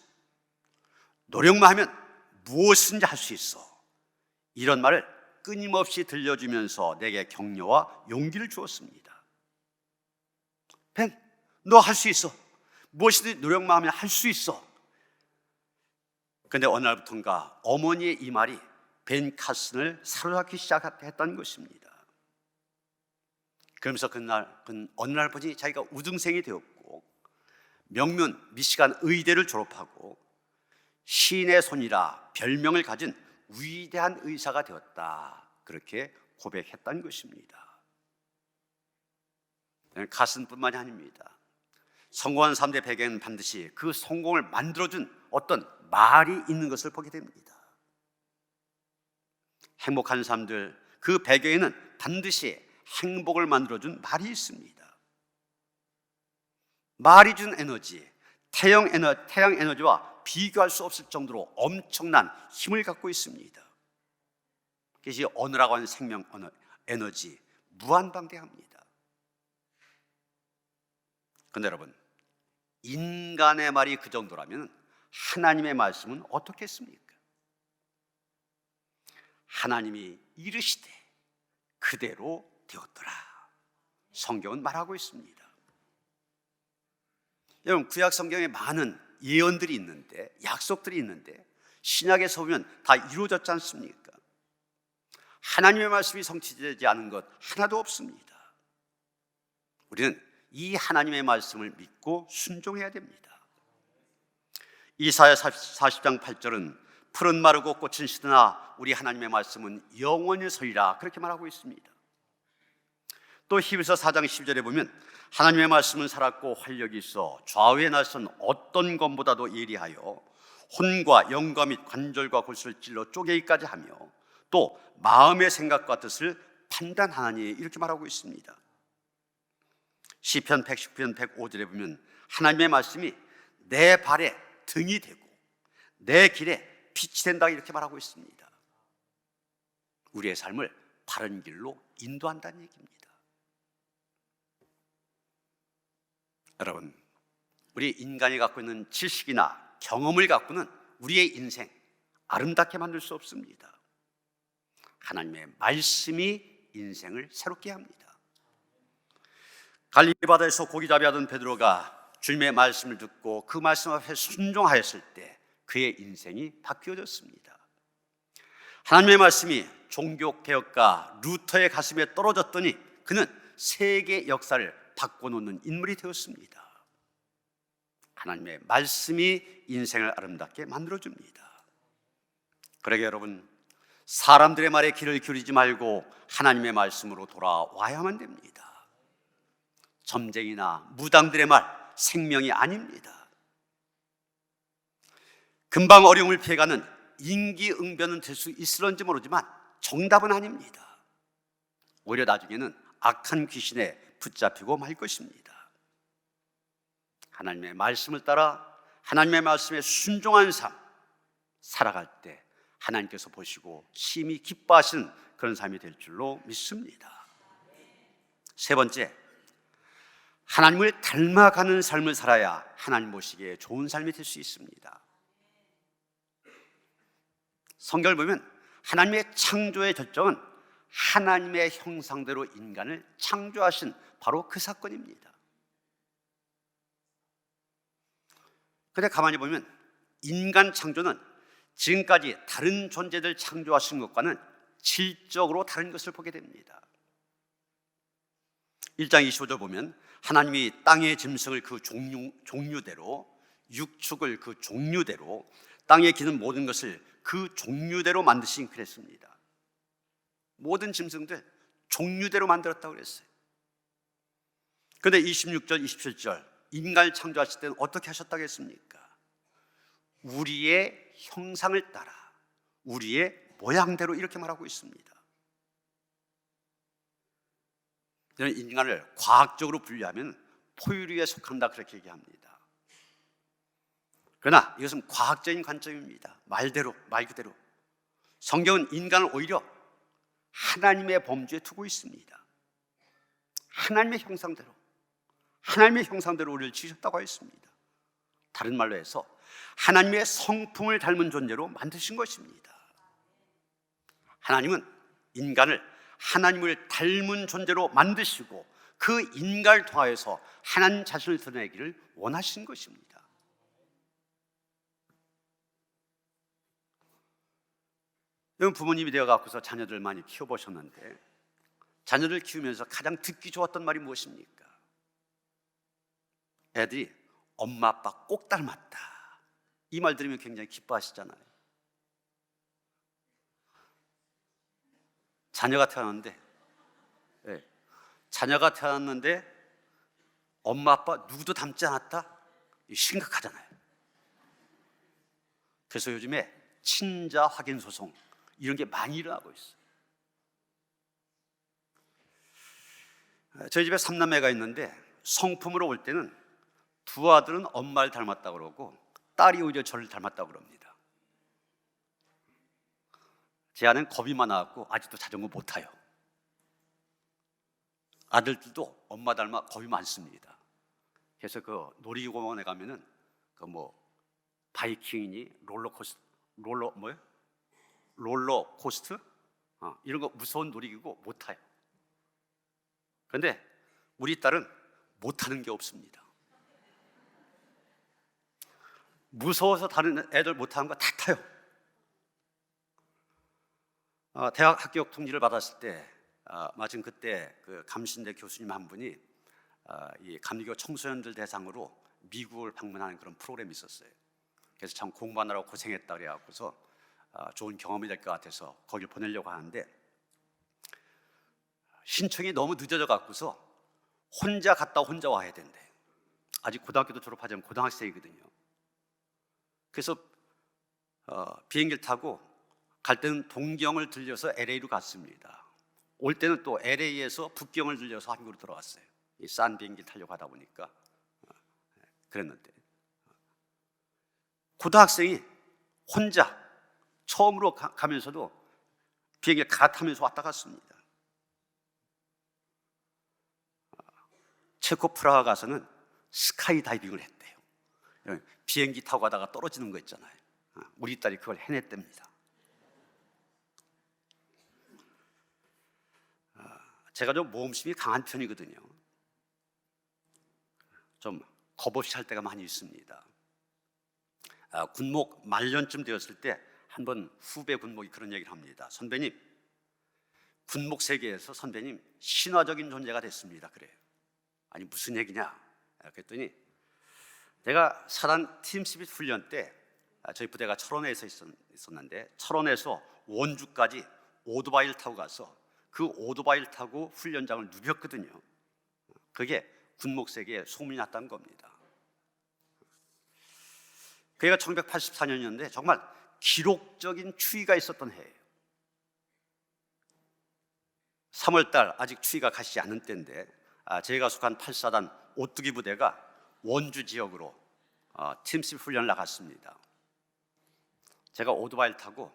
노력만 하면 무엇이든지 할 수 있어, 이런 말을 끊임없이 들려주면서 내게 격려와 용기를 주었습니다. 벤, 너 할 수 있어, 무엇이든지 노력만 하면 할 수 있어. 그런데 어느 날부터인가 어머니의 이 말이 벤 카슨을 사로잡기 시작했다는 것입니다. 그러면서 어느 날 보니 자기가 우등생이 되었고 명문 미시간 의대를 졸업하고 신의 손이라 별명을 가진 위대한 의사가 되었다, 그렇게 고백했다는 것입니다. 카슨뿐만이 아닙니다. 성공한 3대 배경은 반드시 그 성공을 만들어준 어떤 말이 있는 것을 보게 됩니다. 행복한 사람들, 그 배경에는 반드시 행복을 만들어준 말이 있습니다. 말이 준 에너지, 태양 에너지와 비교할 수 없을 정도로 엄청난 힘을 갖고 있습니다. 그것이 언어라고 하는 생명 에너지, 무한방대합니다. 그런데 여러분, 인간의 말이 그 정도라면 하나님의 말씀은 어떻겠습니까? 하나님이 이르시되 그대로 되었더라, 성경은 말하고 있습니다. 여러분, 구약 성경에 많은 예언들이 있는데, 약속들이 있는데 신약에서 보면 다 이루어졌지 않습니까? 하나님의 말씀이 성취되지 않은 것 하나도 없습니다. 우리는 이 하나님의 말씀을 믿고 순종해야 됩니다. 이사야 40장 8절은 푸른 마르고 꽃은 시드나 우리 하나님의 말씀은 영원히 서리라, 그렇게 말하고 있습니다. 또 히브리서 4장 10절에 보면 하나님의 말씀은 살았고 활력이 있어 좌우의 날선 어떤 검보다도 예리하여 혼과 영과 및 관절과 골수를 찔러 쪼개기까지 하며 또 마음의 생각과 뜻을 판단하나니, 이렇게 말하고 있습니다. 시편 119편 105절에 보면 하나님의 말씀이 내 발에 등이 되고 내 길에 빛이 된다, 이렇게 말하고 있습니다. 우리의 삶을 바른 길로 인도한다는 얘기입니다. 여러분, 우리 인간이 갖고 있는 지식이나 경험을 갖고는 우리의 인생 아름답게 만들 수 없습니다. 하나님의 말씀이 인생을 새롭게 합니다. 갈릴리 바다에서 고기잡이 하던 베드로가 주님의 말씀을 듣고 그 말씀 앞에 순종하였을 때 그의 인생이 바뀌어졌습니다. 하나님의 말씀이 종교개혁가 루터의 가슴에 떨어졌더니 그는 세계 역사를 바꿔놓는 인물이 되었습니다. 하나님의 말씀이 인생을 아름답게 만들어줍니다. 그러게 여러분, 사람들의 말에 귀를 기울이지 말고 하나님의 말씀으로 돌아와야만 됩니다. 점쟁이나 무당들의 말 생명이 아닙니다. 금방 어려움을 피해가는 임기응변은 될 수 있을런지 모르지만 정답은 아닙니다. 오히려 나중에는 악한 귀신에 붙잡히고 말 것입니다. 하나님의 말씀을 따라 하나님의 말씀에 순종한 삶 살아갈 때 하나님께서 보시고 심히 기뻐하시는 그런 삶이 될 줄로 믿습니다. 세 번째, 하나님을 닮아가는 삶을 살아야 하나님 보시기에 좋은 삶이 될 수 있습니다. 성경을 보면 하나님의 창조의 결정은 하나님의 형상대로 인간을 창조하신 바로 그 사건입니다. 그런데 가만히 보면 인간 창조는 지금까지 다른 존재들 창조하신 것과는 질적으로 다른 것을 보게 됩니다. 1장 25절 보면 하나님이 땅의 짐승을 그 종류대로, 육축을 그 종류대로, 땅에 기는 모든 것을 그 종류대로 만드신 그랬습니다. 모든 짐승들 종류대로 만들었다고 그랬어요. 그런데 26절, 27절 인간을 창조하실 때는 어떻게 하셨다고 했습니까? 우리의 형상을 따라 우리의 모양대로, 이렇게 말하고 있습니다. 저는 인간을 과학적으로 분류하면 포유류에 속한다, 그렇게 얘기합니다. 그러나 이것은 과학적인 관점입니다. 말 그대로 성경은 인간을 오히려 하나님의 범주에 두고 있습니다. 하나님의 형상대로 우리를 지으셨다고 했습니다. 다른 말로 해서 하나님의 성품을 닮은 존재로 만드신 것입니다. 하나님은 인간을 하나님을 닮은 존재로 만드시고 그 인간을 통하여서 하나님 자신을 드러내기를 원하신 것입니다. 여러분, 부모님이 되어갖고서 자녀들 많이 키워보셨는데 자녀들 키우면서 가장 듣기 좋았던 말이 무엇입니까? 애들이 엄마 아빠 꼭 닮았다, 이 말 들으면 굉장히 기뻐하시잖아요. 자녀가 태어났는데 엄마 아빠 누구도 닮지 않았다? 심각하잖아요. 그래서 요즘에 친자 확인 소송 이런 게 많이 일어나고 있어요. 저희 집에 3남매가 있는데 성품으로 볼 때는 두 아들은 엄마를 닮았다고 그러고 딸이 오히려 저를 닮았다고 그럽니다. 제 아내는 겁이 많아갖고 아직도 자전거 못 타요. 아들들도 엄마 닮아 겁이 많습니다. 그래서 그 놀이공원에 가면은 그 뭐 바이킹이니 롤러코스트 이런 거 무서운 놀이기구 못 타요. 그런데 우리 딸은 못 타는 게 없습니다. 무서워서 다른 애들 못 타는 거 다 타요. 대학 합격 통지를 받았을 때 마침 그때 그 감신대 교수님 한 분이 이 감리교 청소년들 대상으로 미국을 방문하는 그런 프로그램이 있었어요. 그래서 참 공부하느라고 고생했다 그래갖고서 좋은 경험이 될 것 같아서 거기 보내려고 하는데 신청이 너무 늦어져 갖고서 혼자 갔다 혼자 와야 된대. 아직 고등학교도 졸업하지 않은 고등학생이거든요. 그래서 비행기를 타고 갈 때는 동경을 들려서 LA로 갔습니다. 올 때는 또 LA에서 북경을 들려서 한국으로 돌아왔어요. 이 싼 비행기 타려고 하다 보니까 그랬는데 고등학생이 혼자 처음으로 가면서도 비행기를 갈아타면서 왔다 갔습니다. 체코 프라하 가서는 스카이 다이빙을 했대요. 비행기 타고 가다가 떨어지는 거 있잖아요. 우리 딸이 그걸 해냈답니다. 제가 좀 모험심이 강한 편이거든요. 좀 겁없이 할 때가 많이 있습니다. 군목 말년쯤 되었을 때 한번 후배 군목이 그런 얘기를 합니다. 선배님, 군목 세계에서 선배님 신화적인 존재가 됐습니다. 그래요. 아니 무슨 얘기냐? 그랬더니 내가 사단 팀스핏 훈련 때 저희 부대가 철원에서 있었는데 철원에서 원주까지 오토바이를 타고 가서 그 오토바이를 타고 훈련장을 누볐거든요. 그게 군목 세계에 소문이 났다는 겁니다. 그게가 1984년이었는데 정말 기록적인 추위가 있었던 해예요. 3월달 아직 추위가 가시지 않은 때인데 제가 속한 8사단 오뚜기 부대가 원주 지역으로 팀스핏 훈련을 나갔습니다. 제가 오토바이를 타고,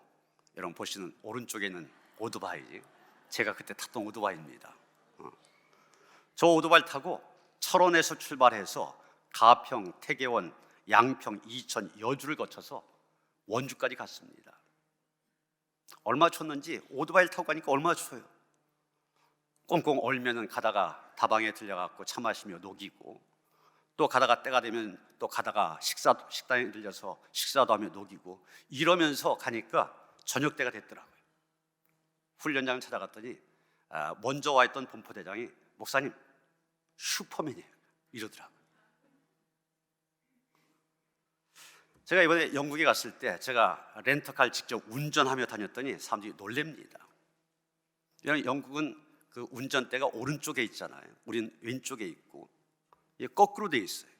여러분 보시는 오른쪽에 있는 오토바이, 제가 그때 탔던 오토바이입니다. 저 오토바이를 타고 철원에서 출발해서 가평, 태계원, 양평, 이천, 여주를 거쳐서 원주까지 갔습니다. 얼마 쳤는지 오토바이를 타고 가니까 얼마나 추워요. 꽁꽁 얼면은 가다가 다방에 들려갖고 차 마시며 녹이고, 또 가다가 때가 되면 또 가다가 식당에 들려서 식사도 하며 녹이고, 이러면서 가니까 저녁 때가 됐더라고요. 훈련장을 찾아갔더니 먼저 와 있던 본포대장이 목사님 슈퍼맨이에요 이러더라고요. 제가 이번에 영국에 갔을 때 제가 렌터카를 직접 운전하며 다녔더니 사람들이 놀랍니다. 영국은 그 운전대가 오른쪽에 있잖아요. 우린 왼쪽에 있고 이게 거꾸로 돼 있어요.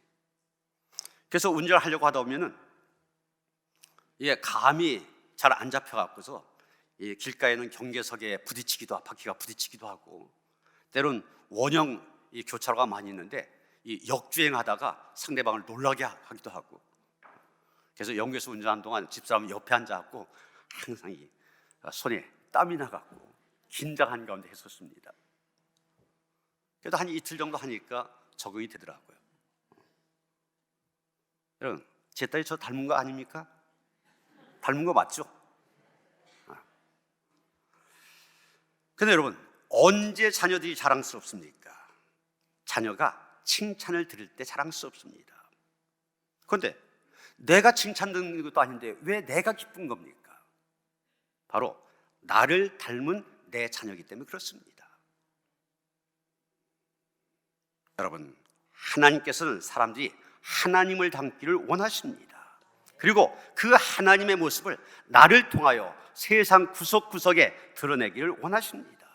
그래서 운전을 하려고 하다 보면은 이게 감이 잘 안 잡혀갖고서 이 길가에는 경계석에 바퀴가 부딪히기도 하고, 때론 원형 이 교차로가 많이 있는데 이 역주행하다가 상대방을 놀라게 하기도 하고, 그래서 영국에서 운전하는 동안 집사람 옆에 앉아갖고 항상 이 손에 땀이 나갖고 긴장한 가운데 했었습니다. 그래도 한 이틀 정도 하니까 적응이 되더라고요. 여러분, 제 딸이 저 닮은 거 아닙니까? 닮은 거 맞죠? 근데 여러분, 언제 자녀들이 자랑스럽습니까? 자녀가 칭찬을 들을 때 자랑스럽습니다. 그런데 내가 칭찬 듣는 것도 아닌데 왜 내가 기쁜 겁니까? 바로 나를 닮은 내 자녀이기 때문에 그렇습니다. 여러분, 하나님께서는 사람들이 하나님을 닮기를 원하십니다. 그리고 그 하나님의 모습을 나를 통하여 세상 구석구석에 드러내기를 원하십니다.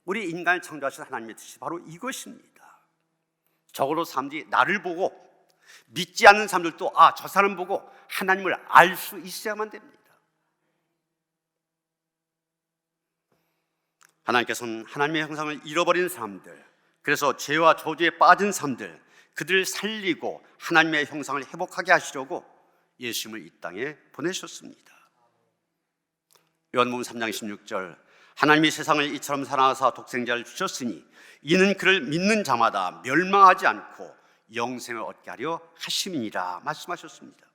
우리 인간을 창조하신 하나님의 뜻이 바로 이것입니다. 적어도 사람들이 나를 보고, 믿지 않는 사람들도 저 사람 보고 하나님을 알 수 있어야만 됩니다. 하나님께서는 하나님의 형상을 잃어버린 사람들, 그래서 죄와 저주에 빠진 사람들, 그들을 살리고 하나님의 형상을 회복하게 하시려고 예수님을 이 땅에 보내셨습니다. 요한복음 3장 16절, 하나님이 세상을 이처럼 사랑하사 독생자를 주셨으니 이는 그를 믿는 자마다 멸망하지 않고 영생을 얻게 하려 하심이니라 말씀하셨습니다.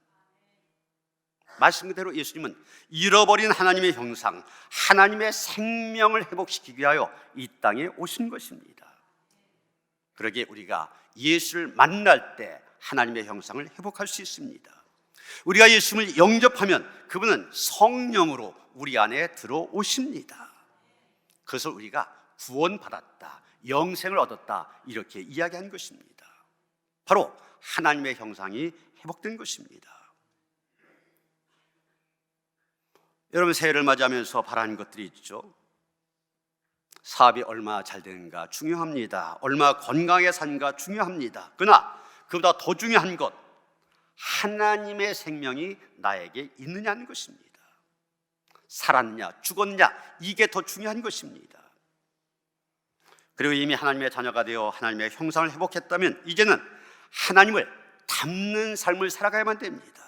말씀 그대로 예수님은 잃어버린 하나님의 형상, 하나님의 생명을 회복시키기 위하여 이 땅에 오신 것입니다. 그러기에 우리가 예수를 만날 때 하나님의 형상을 회복할 수 있습니다. 우리가 예수님을 영접하면 그분은 성령으로 우리 안에 들어오십니다. 그것을 우리가 구원받았다, 영생을 얻었다, 이렇게 이야기한 것입니다. 바로 하나님의 형상이 회복된 것입니다. 여러분, 새해를 맞이하면서 바라는 것들이 있죠. 사업이 얼마나 잘 되는가 중요합니다. 얼마나 건강하게 사는가 중요합니다. 그러나 그보다 더 중요한 것, 하나님의 생명이 나에게 있느냐는 것입니다. 살았냐 죽었냐, 이게 더 중요한 것입니다. 그리고 이미 하나님의 자녀가 되어 하나님의 형상을 회복했다면 이제는 하나님을 닮는 삶을 살아가야만 됩니다.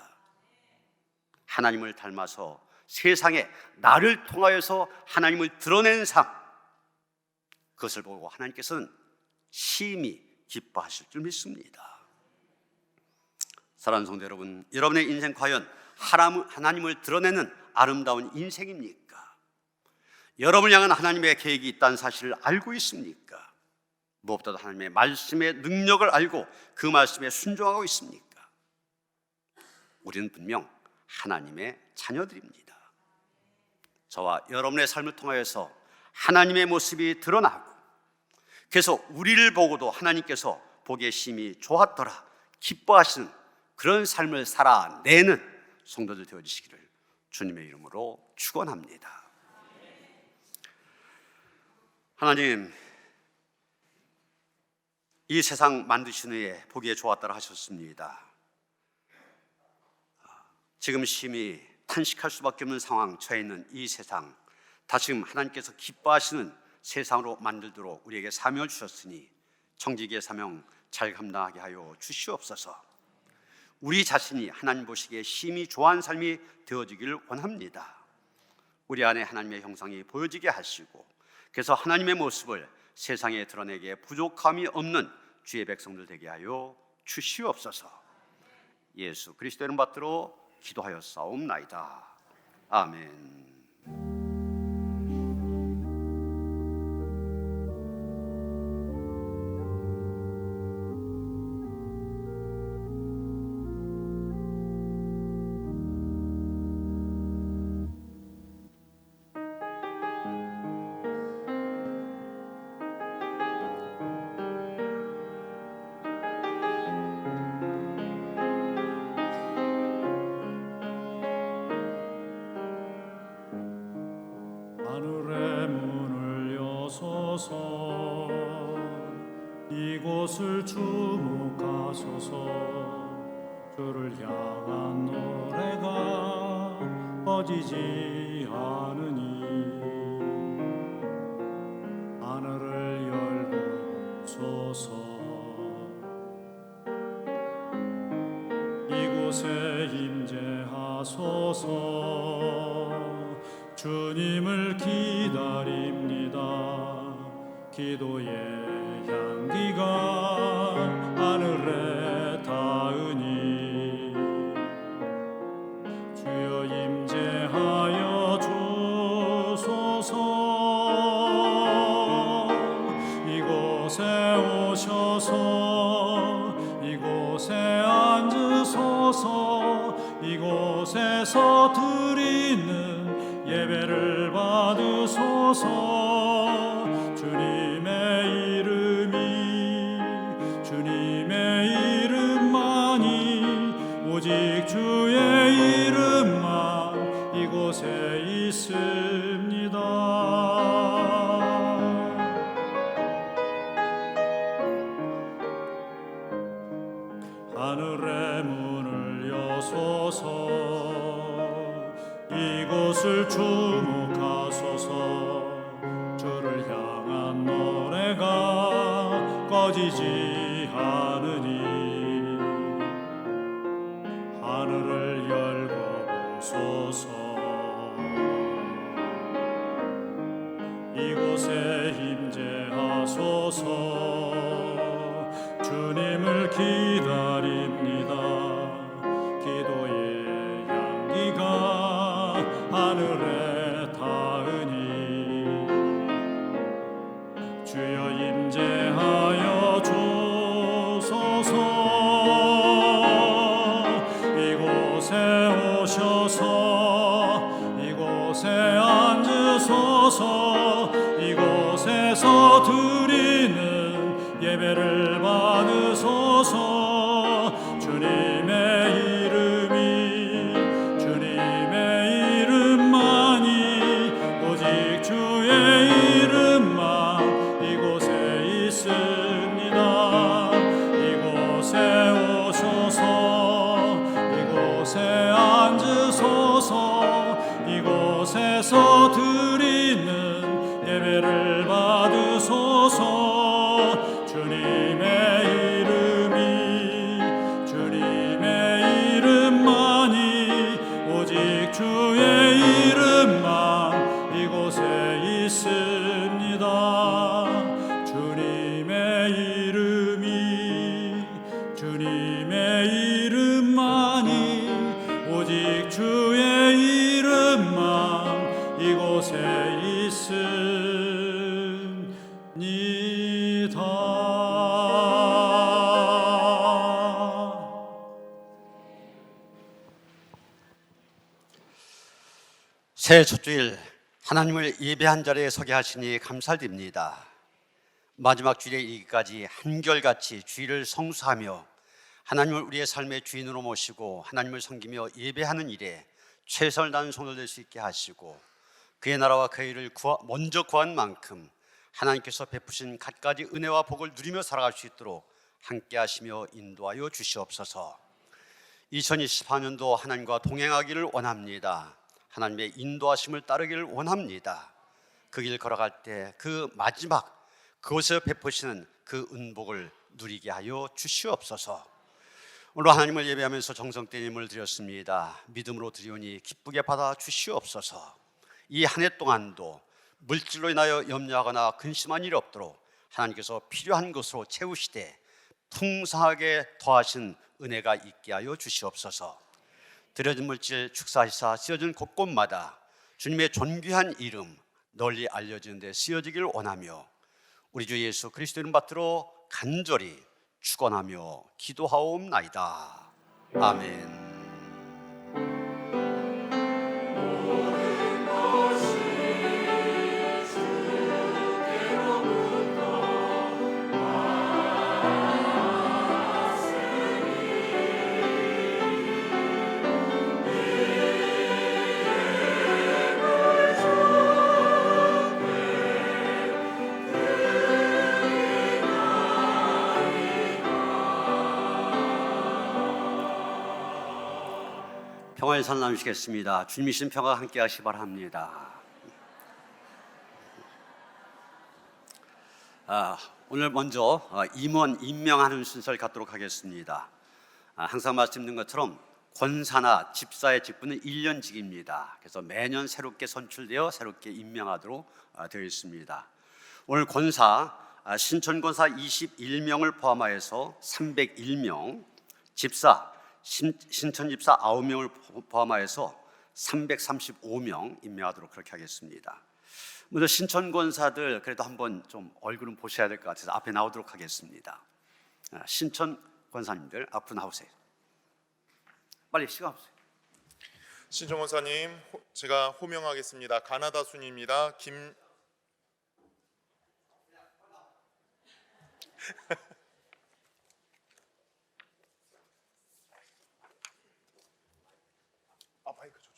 하나님을 닮아서 세상에 나를 통하여서 하나님을 드러내는 삶, 그것을 보고 하나님께서는 심히 기뻐하실 줄 믿습니다. 사랑하는 성도 여러분, 여러분의 인생 과연 하나님을 드러내는 아름다운 인생입니까? 여러분을 향한 하나님의 계획이 있다는 사실을 알고 있습니까? 무엇보다도 하나님의 말씀의 능력을 알고 그 말씀에 순종하고 있습니까? 우리는 분명 하나님의 자녀들입니다. 저와 여러분의 삶을 통하여서 하나님의 모습이 드러나고, 그래서 우리를 보고도 하나님께서 보기에 심히 좋았더라, 기뻐하시는 그런 삶을 살아내는 성도들 되어주시기를 주님의 이름으로 축원합니다. 하나님, 이 세상 만드신 후에 보기에 좋았더라 하셨습니다. 지금 심히 탄식할 수밖에 없는 상황 처해 있는 이 세상, 다시금 하나님께서 기뻐하시는 세상으로 만들도록 우리에게 사명을 주셨으니 청지기의 사명 잘 감당하게 하여 주시옵소서. 우리 자신이 하나님 보시기에 심히 좋아하는 삶이 되어지기를 원합니다. 우리 안에 하나님의 형상이 보여지게 하시고, 그래서 하나님의 모습을 세상에 드러내기에 부족함이 없는 주의 백성들 되게 하여 주시옵소서. 예수 그리스도 이름 받들어 기도하였사옵나이다. 아멘. 하늘의 문을 여소서, 이곳을 주목하소서. 주를 향한 노래가 꺼지지 않으니 하늘을 열고 보소서. 이곳에 임재하소서. 주님을 기다립니다. 기도의 향기가 하늘에 닿으니 주여 임재하여 주소서. 이곳에 오셔서 이곳에 앉으소서. 이곳에서 드리는 예배를 받으소서. 주님의 이름만이, 오직 주의 이름만 이곳에 있습니다. 하늘의 문을 여소서. 이곳을 주목하소서. 주를 향한 노래가 꺼지지 않으니 하늘을 열고 보소서. 이곳에 임재하소서. 주님을 기다립니다. 기도의 향기가 하늘에 닿으니 주여 임재하여 주소서. 이곳에 오셔서 이곳에 앉으소서. 이곳에서 드리는 예배를 받으소서. 주님의 이름만이, 오직 주의 이름만 이곳에 있습니다. 이곳에 오셔서 이곳에 앉으소서. 이곳에서 드리는 예배를 받으소서. 주님의 이름이 이곳에 있습니다. 새해 첫 주일 하나님을 예배한 자리에 서게 하시니 감사드립니다. 마지막 주일에 이기까지 한결같이 주일을 성수하며 하나님을 우리의 삶의 주인으로 모시고 하나님을 섬기며 예배하는 일에 최선을 다하는 손을 댈 수 있게 하시고 그의 나라와 그의 일을 먼저 구한 만큼 하나님께서 베푸신 갖가지 은혜와 복을 누리며 살아갈 수 있도록 함께 하시며 인도하여 주시옵소서. 2024년도 하나님과 동행하기를 원합니다. 하나님의 인도하심을 따르기를 원합니다. 그 길 걸어갈 때 그 마지막 그곳에 베푸시는 그 은복을 누리게 하여 주시옵소서. 오늘 하나님을 예배하면서 정성된 힘을 드렸습니다. 믿음으로 드리오니 기쁘게 받아 주시옵소서. 이 한 해 동안도 물질로 인하여 염려하거나 근심한 일이 없도록 하나님께서 필요한 것으로 채우시되 풍성하게 더하신 은혜가 있게 하여 주시옵소서. 드려진 물질 축사하시사 쓰여진 곳곳마다 주님의 존귀한 이름 널리 알려지는 데 쓰여지기를 원하며 우리 주 예수 그리스도 이름 받들어 간절히 축원하며 기도하옵나이다. 아멘. 평화의 산 나누시겠습니다. 주님이신 평화가 함께 하시 바랍니다. 오늘 먼저 임원 임명하는 순서를 갖도록 하겠습니다. 항상 말씀드린 것처럼 권사나 집사의 직분은 1년직입니다. 그래서 매년 새롭게 선출되어 새롭게 임명하도록 되어 있습니다. 오늘 권사 신천권사 21명을 포함하여서 301명, 집사 신천집사 9명을 포함하여서 335명 임명하도록 그렇게 하겠습니다. 먼저 신천권사들 그래도 한번 좀 얼굴은 보셔야 될 것 같아서 앞에 나오도록 하겠습니다. 신천권사님들 앞으로 나오세요. 빨리 시간 없어요. 신천권사님, 제가 호명하겠습니다. 가나다 순입니다. 마이크 저쪽.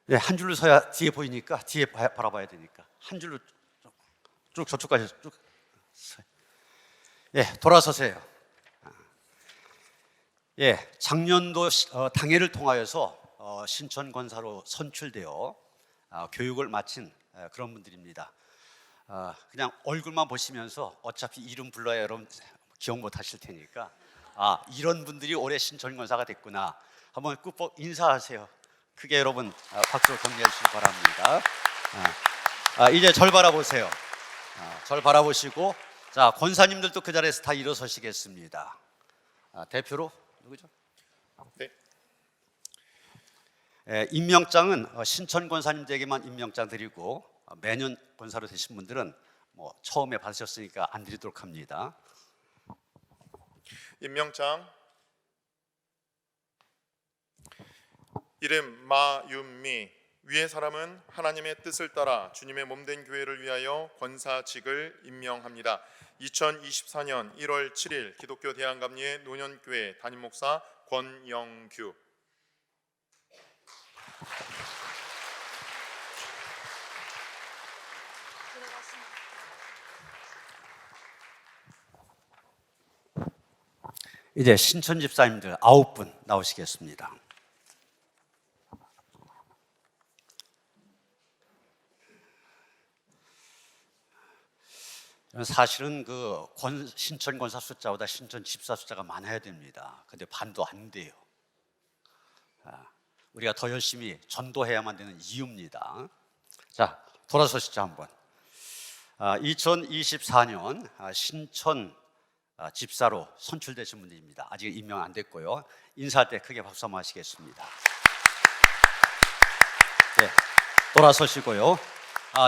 네, 한 줄로 서야 뒤에 보이니까 뒤에 바라봐야 되니까 한 줄로 쭉 저쪽까지 쭉. 예, 돌아서세요. 예, 작년도 당회를 통하여서 신천권사로 선출되어 교육을 마친 그런 분들입니다. 그냥 얼굴만 보시면서 어차피 이름 불러야 여러분 기억 못 하실 테니까 이런 분들이 올해 신천권사가 됐구나 한번 꾹 인사하세요. 크게 여러분 박수로 격려해 주시기 바랍니다. 이제 절 바라보세요. 절 바라보시고 자 권사님들도 그 자리에서 다 일어서시겠습니다. 대표로 누구죠? 네. 임명장은 신천 권사님들에게만 임명장 드리고 매년 권사로 되신 분들은 뭐 처음에 받으셨으니까 안 드리도록 합니다. 임명장 이름 마윤미. 위의 사람은 하나님의 뜻을 따라 주님의 몸된 교회를 위하여 권사직을 임명합니다. 2024년 1월 7일 기독교 대한감리회 노년교회 담임목사 권영규. 이제 신천 집사님들 9분 나오시겠습니다. 사실은 그 신천 권사 숫자보다 신천 집사 숫자가 많아야 됩니다. 근데 반도 안 돼요. 우리가 더 열심히 전도해야만 되는 이유입니다. 자, 돌아서시죠 한번. 2024년 신천 집사로 선출되신 분들입니다. 아직 임명 안 됐고요. 인사할 때 크게 박수 한번 하시겠습니다. 네, 돌아서시고요.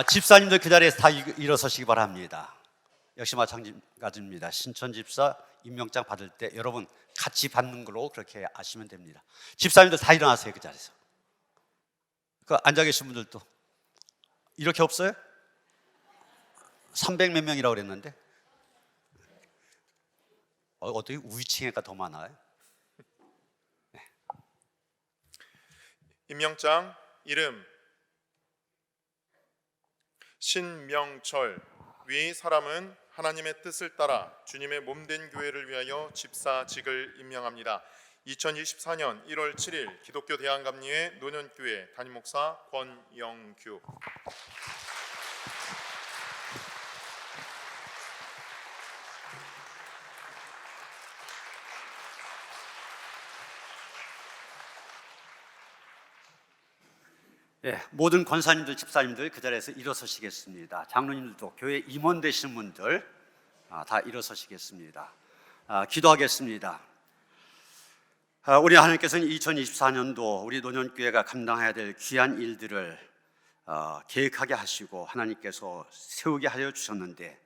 집사님들 그 자리에서 다 일어서시기 바랍니다. 역시 마찬가지입니다. 신천 집사 임명장 받을 때 여러분 같이 받는 걸로 그렇게 아시면 됩니다. 집사님들 다 일어나세요. 그 자리에서. 그 앉아 계신 분들도 이렇게 없어요? 300 몇 명이라고 그랬는데 어떻게 우위층에가 더 많아요? 네. 임명장 이름 신명철. 위 사람은 하나님의 뜻을 따라 주님의 몸된 교회를 위하여 집사직을 임명합니다. 2024년 1월 7일 기독교 대한감리회 노년교회 담임목사 권영규. 예, 모든 권사님들, 집사님들 그 자리에서 일어서시겠습니다. 장로님들도 교회 임원 되신 분들 다 일어서시겠습니다. 기도하겠습니다. 우리 하나님께서는 2024년도 우리 노년교회가 감당해야 될 귀한 일들을 계획하게 하시고 하나님께서 세우게 하여 주셨는데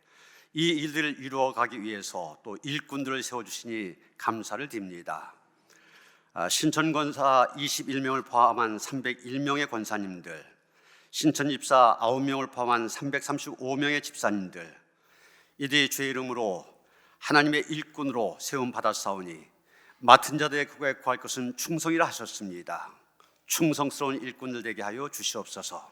이 일들을 이루어가기 위해서 또 일꾼들을 세워주시니 감사를 드립니다. 신천권사 21명을 포함한 301명의 권사님들, 신천집사 9명을 포함한 335명의 집사님들, 이들이 주의 이름으로 하나님의 일꾼으로 세움받았사오니 맡은 자들의 그거에 구할 것은 충성이라 하셨습니다. 충성스러운 일꾼들 되게 하여 주시옵소서.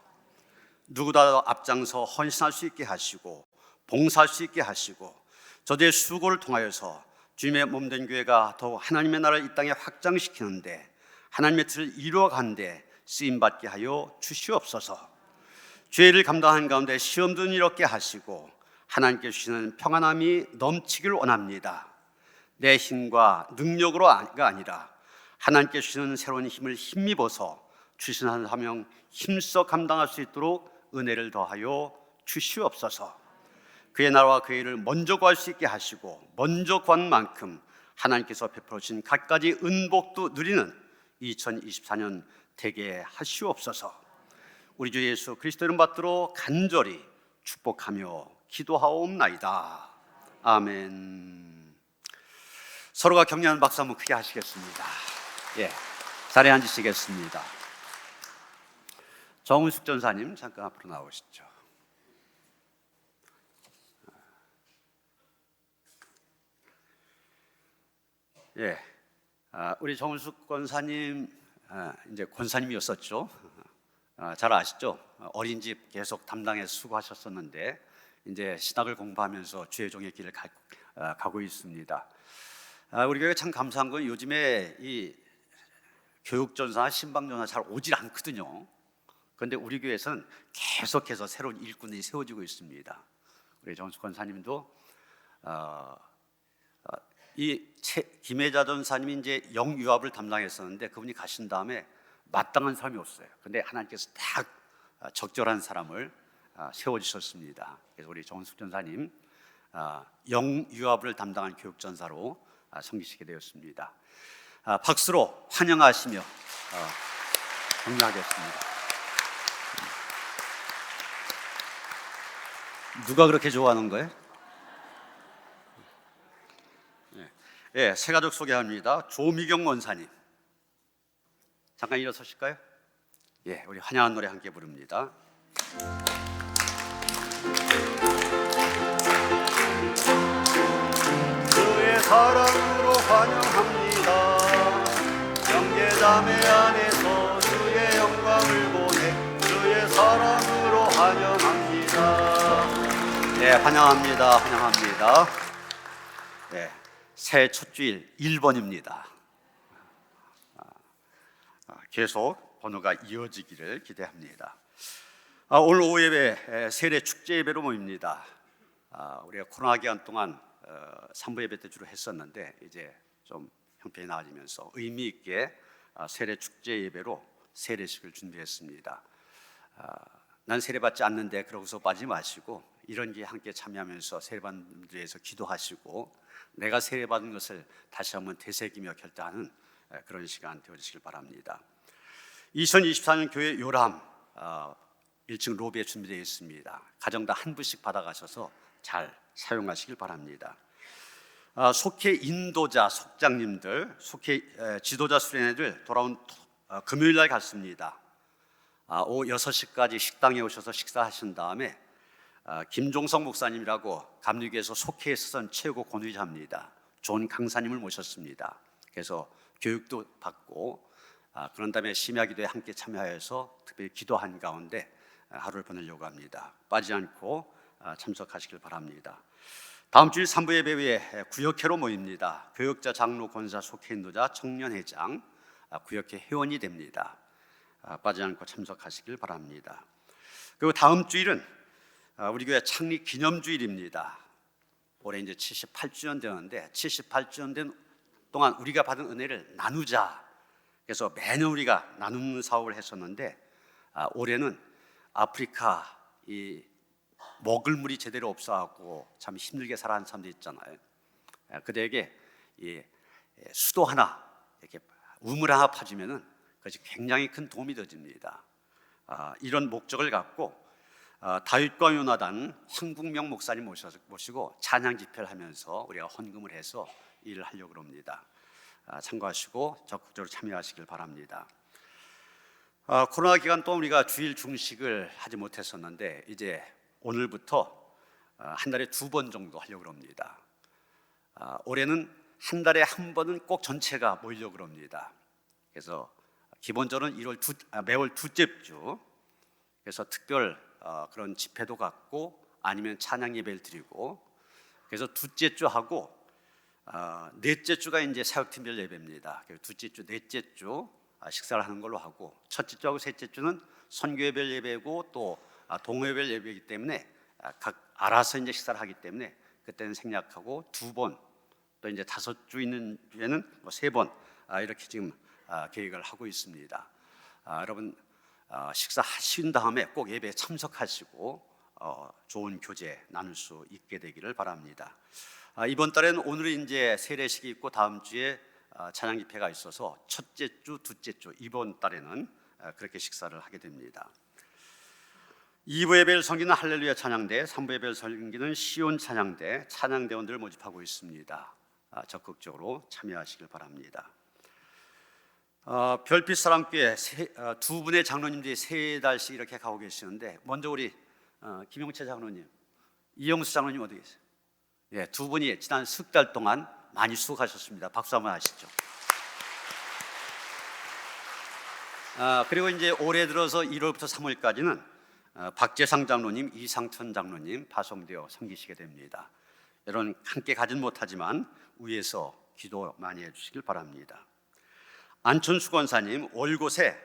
누구보다 앞장서 헌신할 수 있게 하시고 봉사할 수 있게 하시고 저들의 수고를 통하여서 주님의 몸된 교회가 더욱 하나님의 나라를 이 땅에 확장시키는데 하나님의 뜻을 이루어가는데 쓰임받게 하여 주시옵소서. 죄를 감당하는 가운데 시험도 이롭게 하시고 하나님께 주시는 평안함이 넘치길 원합니다. 내 힘과 능력으로가 아니라 하나님께 주시는 새로운 힘을 힘입어서 주시는 사명 힘써 감당할 수 있도록 은혜를 더하여 주시옵소서. 그의 나라와 그의 일을 먼저 구할 수 있게 하시고 먼저 구한 만큼 하나님께서 베풀어 주신 갖가지 은복도 누리는 2024년 되게 하시옵소서. 우리 주 예수 그리스도 이름 받들어 간절히 축복하며 기도하옵나이다. 아멘. 서로가 격려하는 박수 한번 크게 하시겠습니다. 예, 자리에 앉으시겠습니다. 정은숙 전사님 잠깐 앞으로 나오시죠. 예, 우리 정은숙 권사님 이제 권사님이었었죠. 잘 아시죠? 어린이집 계속 담당해서 수고하셨었는데 이제 신학을 공부하면서 주의 종의 길을 가고 있습니다. 우리 교회가 참 감사한 건 요즘에 이 교육전사, 신방전사 잘 오질 않거든요. 그런데 우리 교회에서는 계속해서 새로운 일꾼이 세워지고 있습니다. 우리 정은숙 권사님도 이 김혜자 전사님이 이제 영유압을 담당했었는데 그분이 가신 다음에 마땅한 사람이 없어요. 근데 하나님께서 딱 적절한 사람을 세워주셨습니다. 그래서 우리 정은숙 전사님 영유압을 담당한 교육전사로 섬기시게 되었습니다. 박수로 환영하시며 격려하겠습니다. 누가 그렇게 좋아하는 거예요? 예, 새 가족 소개합니다. 조미경 원사님 잠깐 일어서실까요? 예, 우리 환영한 노래 함께 부릅니다. 그의 사랑으로 환영합니다. 형제자매 안에서 주의 영광을 보내 주의 사랑으로 환영합니다. 예, 환영합니다. 환영합니다. 예. 새해 첫 주일 1번입니다. 계속 번호가 이어지기를 기대합니다. 오늘 오후 예배 세례 축제 예배로 모입니다. 우리가 코로나 기간 동안 3부 예배 때 주로 했었는데 이제 좀 형편이 나아지면서 의미 있게 세례 축제 예배로 세례식을 준비했습니다. 난 세례 받지 않는데 그러고서 빠지지 마시고 이런 게 함께 참여하면서 세례받는 분들에 대해서 기도하시고 내가 세례받은 것을 다시 한번 되새기며 결단하는 그런 시간 되어주시길 바랍니다. 2024년 교회 요람 1층 로비에 준비되어 있습니다. 가정당 한 부씩 받아가셔서 잘 사용하시길 바랍니다. 속회 인도자 속장님들, 속회 지도자 수련회를 돌아온 금요일 날 갔습니다. 오후 6시까지 식당에 오셔서 식사하신 다음에 김종석 목사님이라고 감리교에서 속회에 서선 최고 권위자입니다. 좋은 강사님을 모셨습니다. 그래서 교육도 받고 그런 다음에 심야기도에 함께 참여해서 특별히 기도한 가운데 하루를 보내려고 합니다. 빠지지 않고 참석하시길 바랍니다. 다음 주일 3부 예배 후에 구역회로 모입니다. 교역자, 장로, 권사, 속회 인도자, 청년회장, 구역회 회원이 됩니다. 빠지지 않고 참석하시길 바랍니다. 그리고 다음 주일은 우리 교회 창립 기념주일입니다. 올해 이제 78주년 되는데 78주년 된 동안 우리가 받은 은혜를 나누자. 그래서 매년 우리가 나누는 사업을 했었는데 올해는 아프리카 이 먹을 물이 제대로 없어갖고 참 힘들게 살아가는 사람들 있잖아요. 그들에게 이 수도 하나 이렇게 우물 하나 파주면은 그것이 굉장히 큰 도움이 되어집니다. 이런 목적을 갖고 다윗과 요나단 황국명 목사님 모시고 찬양 집회를 하면서 우리가 헌금을 해서 일을 하려고 합니다. 참고하시고 적극적으로 참여하시길 바랍니다. 코로나 기간 동안 우리가 주일 중식을 하지 못했었는데 이제 오늘부터 한 달에 2번 정도 하려고 합니다. 올해는 한 달에 한 번은 꼭 전체가 모이려고 합니다. 그래서 기본적으로는 매월 둘째 주, 그래서 특별 그런 집회도 갖고 아니면 찬양 예배를 드리고, 그래서 둘째 주 하고 넷째 주가 이제 사역팀별 예배입니다. 그래서 둘째 주, 넷째 주 식사를 하는 걸로 하고, 첫째 주하고 셋째 주는 선교회별 예배고 또 동호회별 예배이기 때문에 각 알아서 이제 식사를 하기 때문에 그때는 생략하고 2번, 또 이제 5주 있는 주에는 3번 이렇게 지금 계획을 하고 있습니다. 여러분 식사하신 다음에 꼭 예배에 참석하시고 좋은 교제 나눌 수 있게 되기를 바랍니다. 이번 달에는 오늘 이제 세례식이 있고 다음 주에 찬양 집회가 있어서 첫째 주, 둘째 주 이번 달에는 그렇게 식사를 하게 됩니다. 2부 예배를 섬기는 할렐루야 찬양대, 3부 예배를 섬기는 시온 찬양대 찬양대원들을 모집하고 있습니다. 적극적으로 참여하시길 바랍니다. 별빛 사랑교회 2분의 장로님들이 3달씩 이렇게 가고 계시는데, 먼저 우리 김용채 장로님, 이영수 장로님 어디 계세요? 예, 2분이 지난 석 달 동안 많이 수고하셨습니다. 박수 한번 하시죠. 그리고 이제 올해 들어서 1월부터 3월까지는 박재상 장로님, 이상천 장로님 파송되어 섬기시게 됩니다. 여러분 함께 가진 못하지만 위에서 기도 많이 해주시길 바랍니다. 안천수 권사님 올 곳에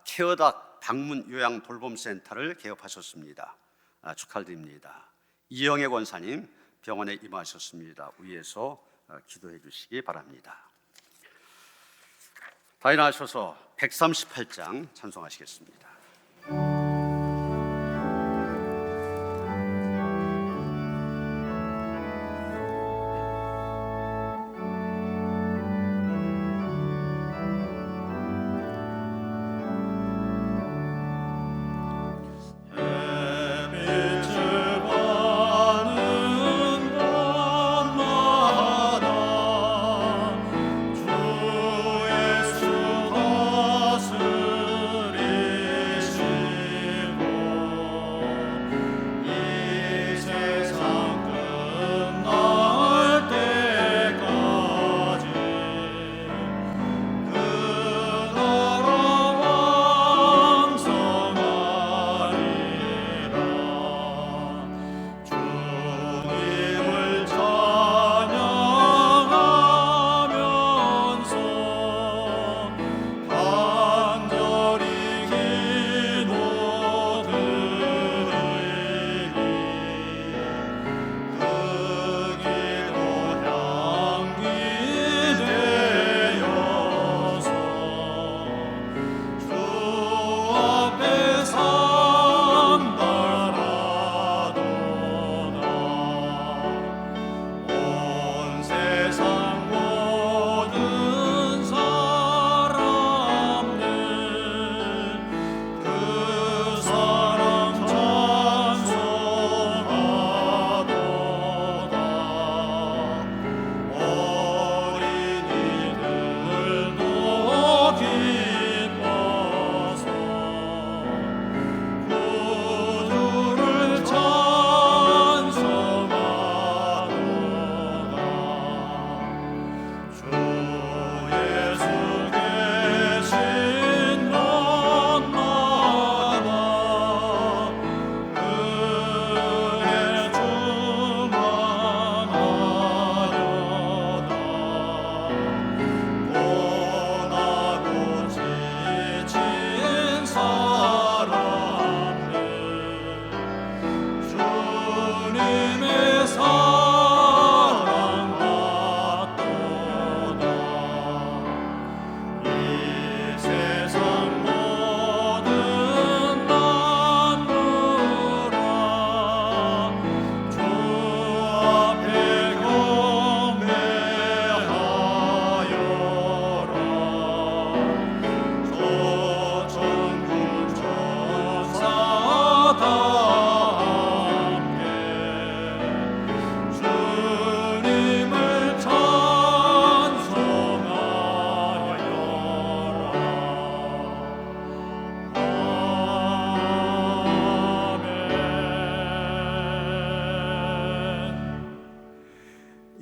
케어닥 방문 요양 돌봄센터를 개업하셨습니다. 축하드립니다. 이영애 권사님 병원에 임하셨습니다. 위에서 기도해 주시기 바랍니다. 다 일어나셔서 138장 찬송하시겠습니다. 주의 수 다스리시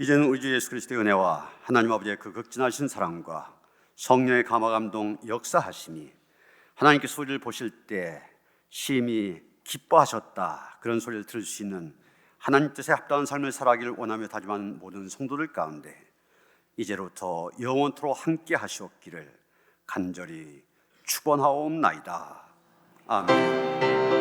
이제는 우리 주 예수 그리스도의 은혜와 하나님 아버지의 그 극진하신 사랑과 성령의 감화 감동 역사하심이 하나님께서 우리를 보실 때 심히 기뻐하셨다 그런 소리를 들을 수 있는 하나님 뜻에 합당한 삶을 살아가기를 원하며 다짐하는 모든 성도들 가운데 이제로부터 영원토록 함께 하시옵기를 간절히 축원하옵나이다. 아멘.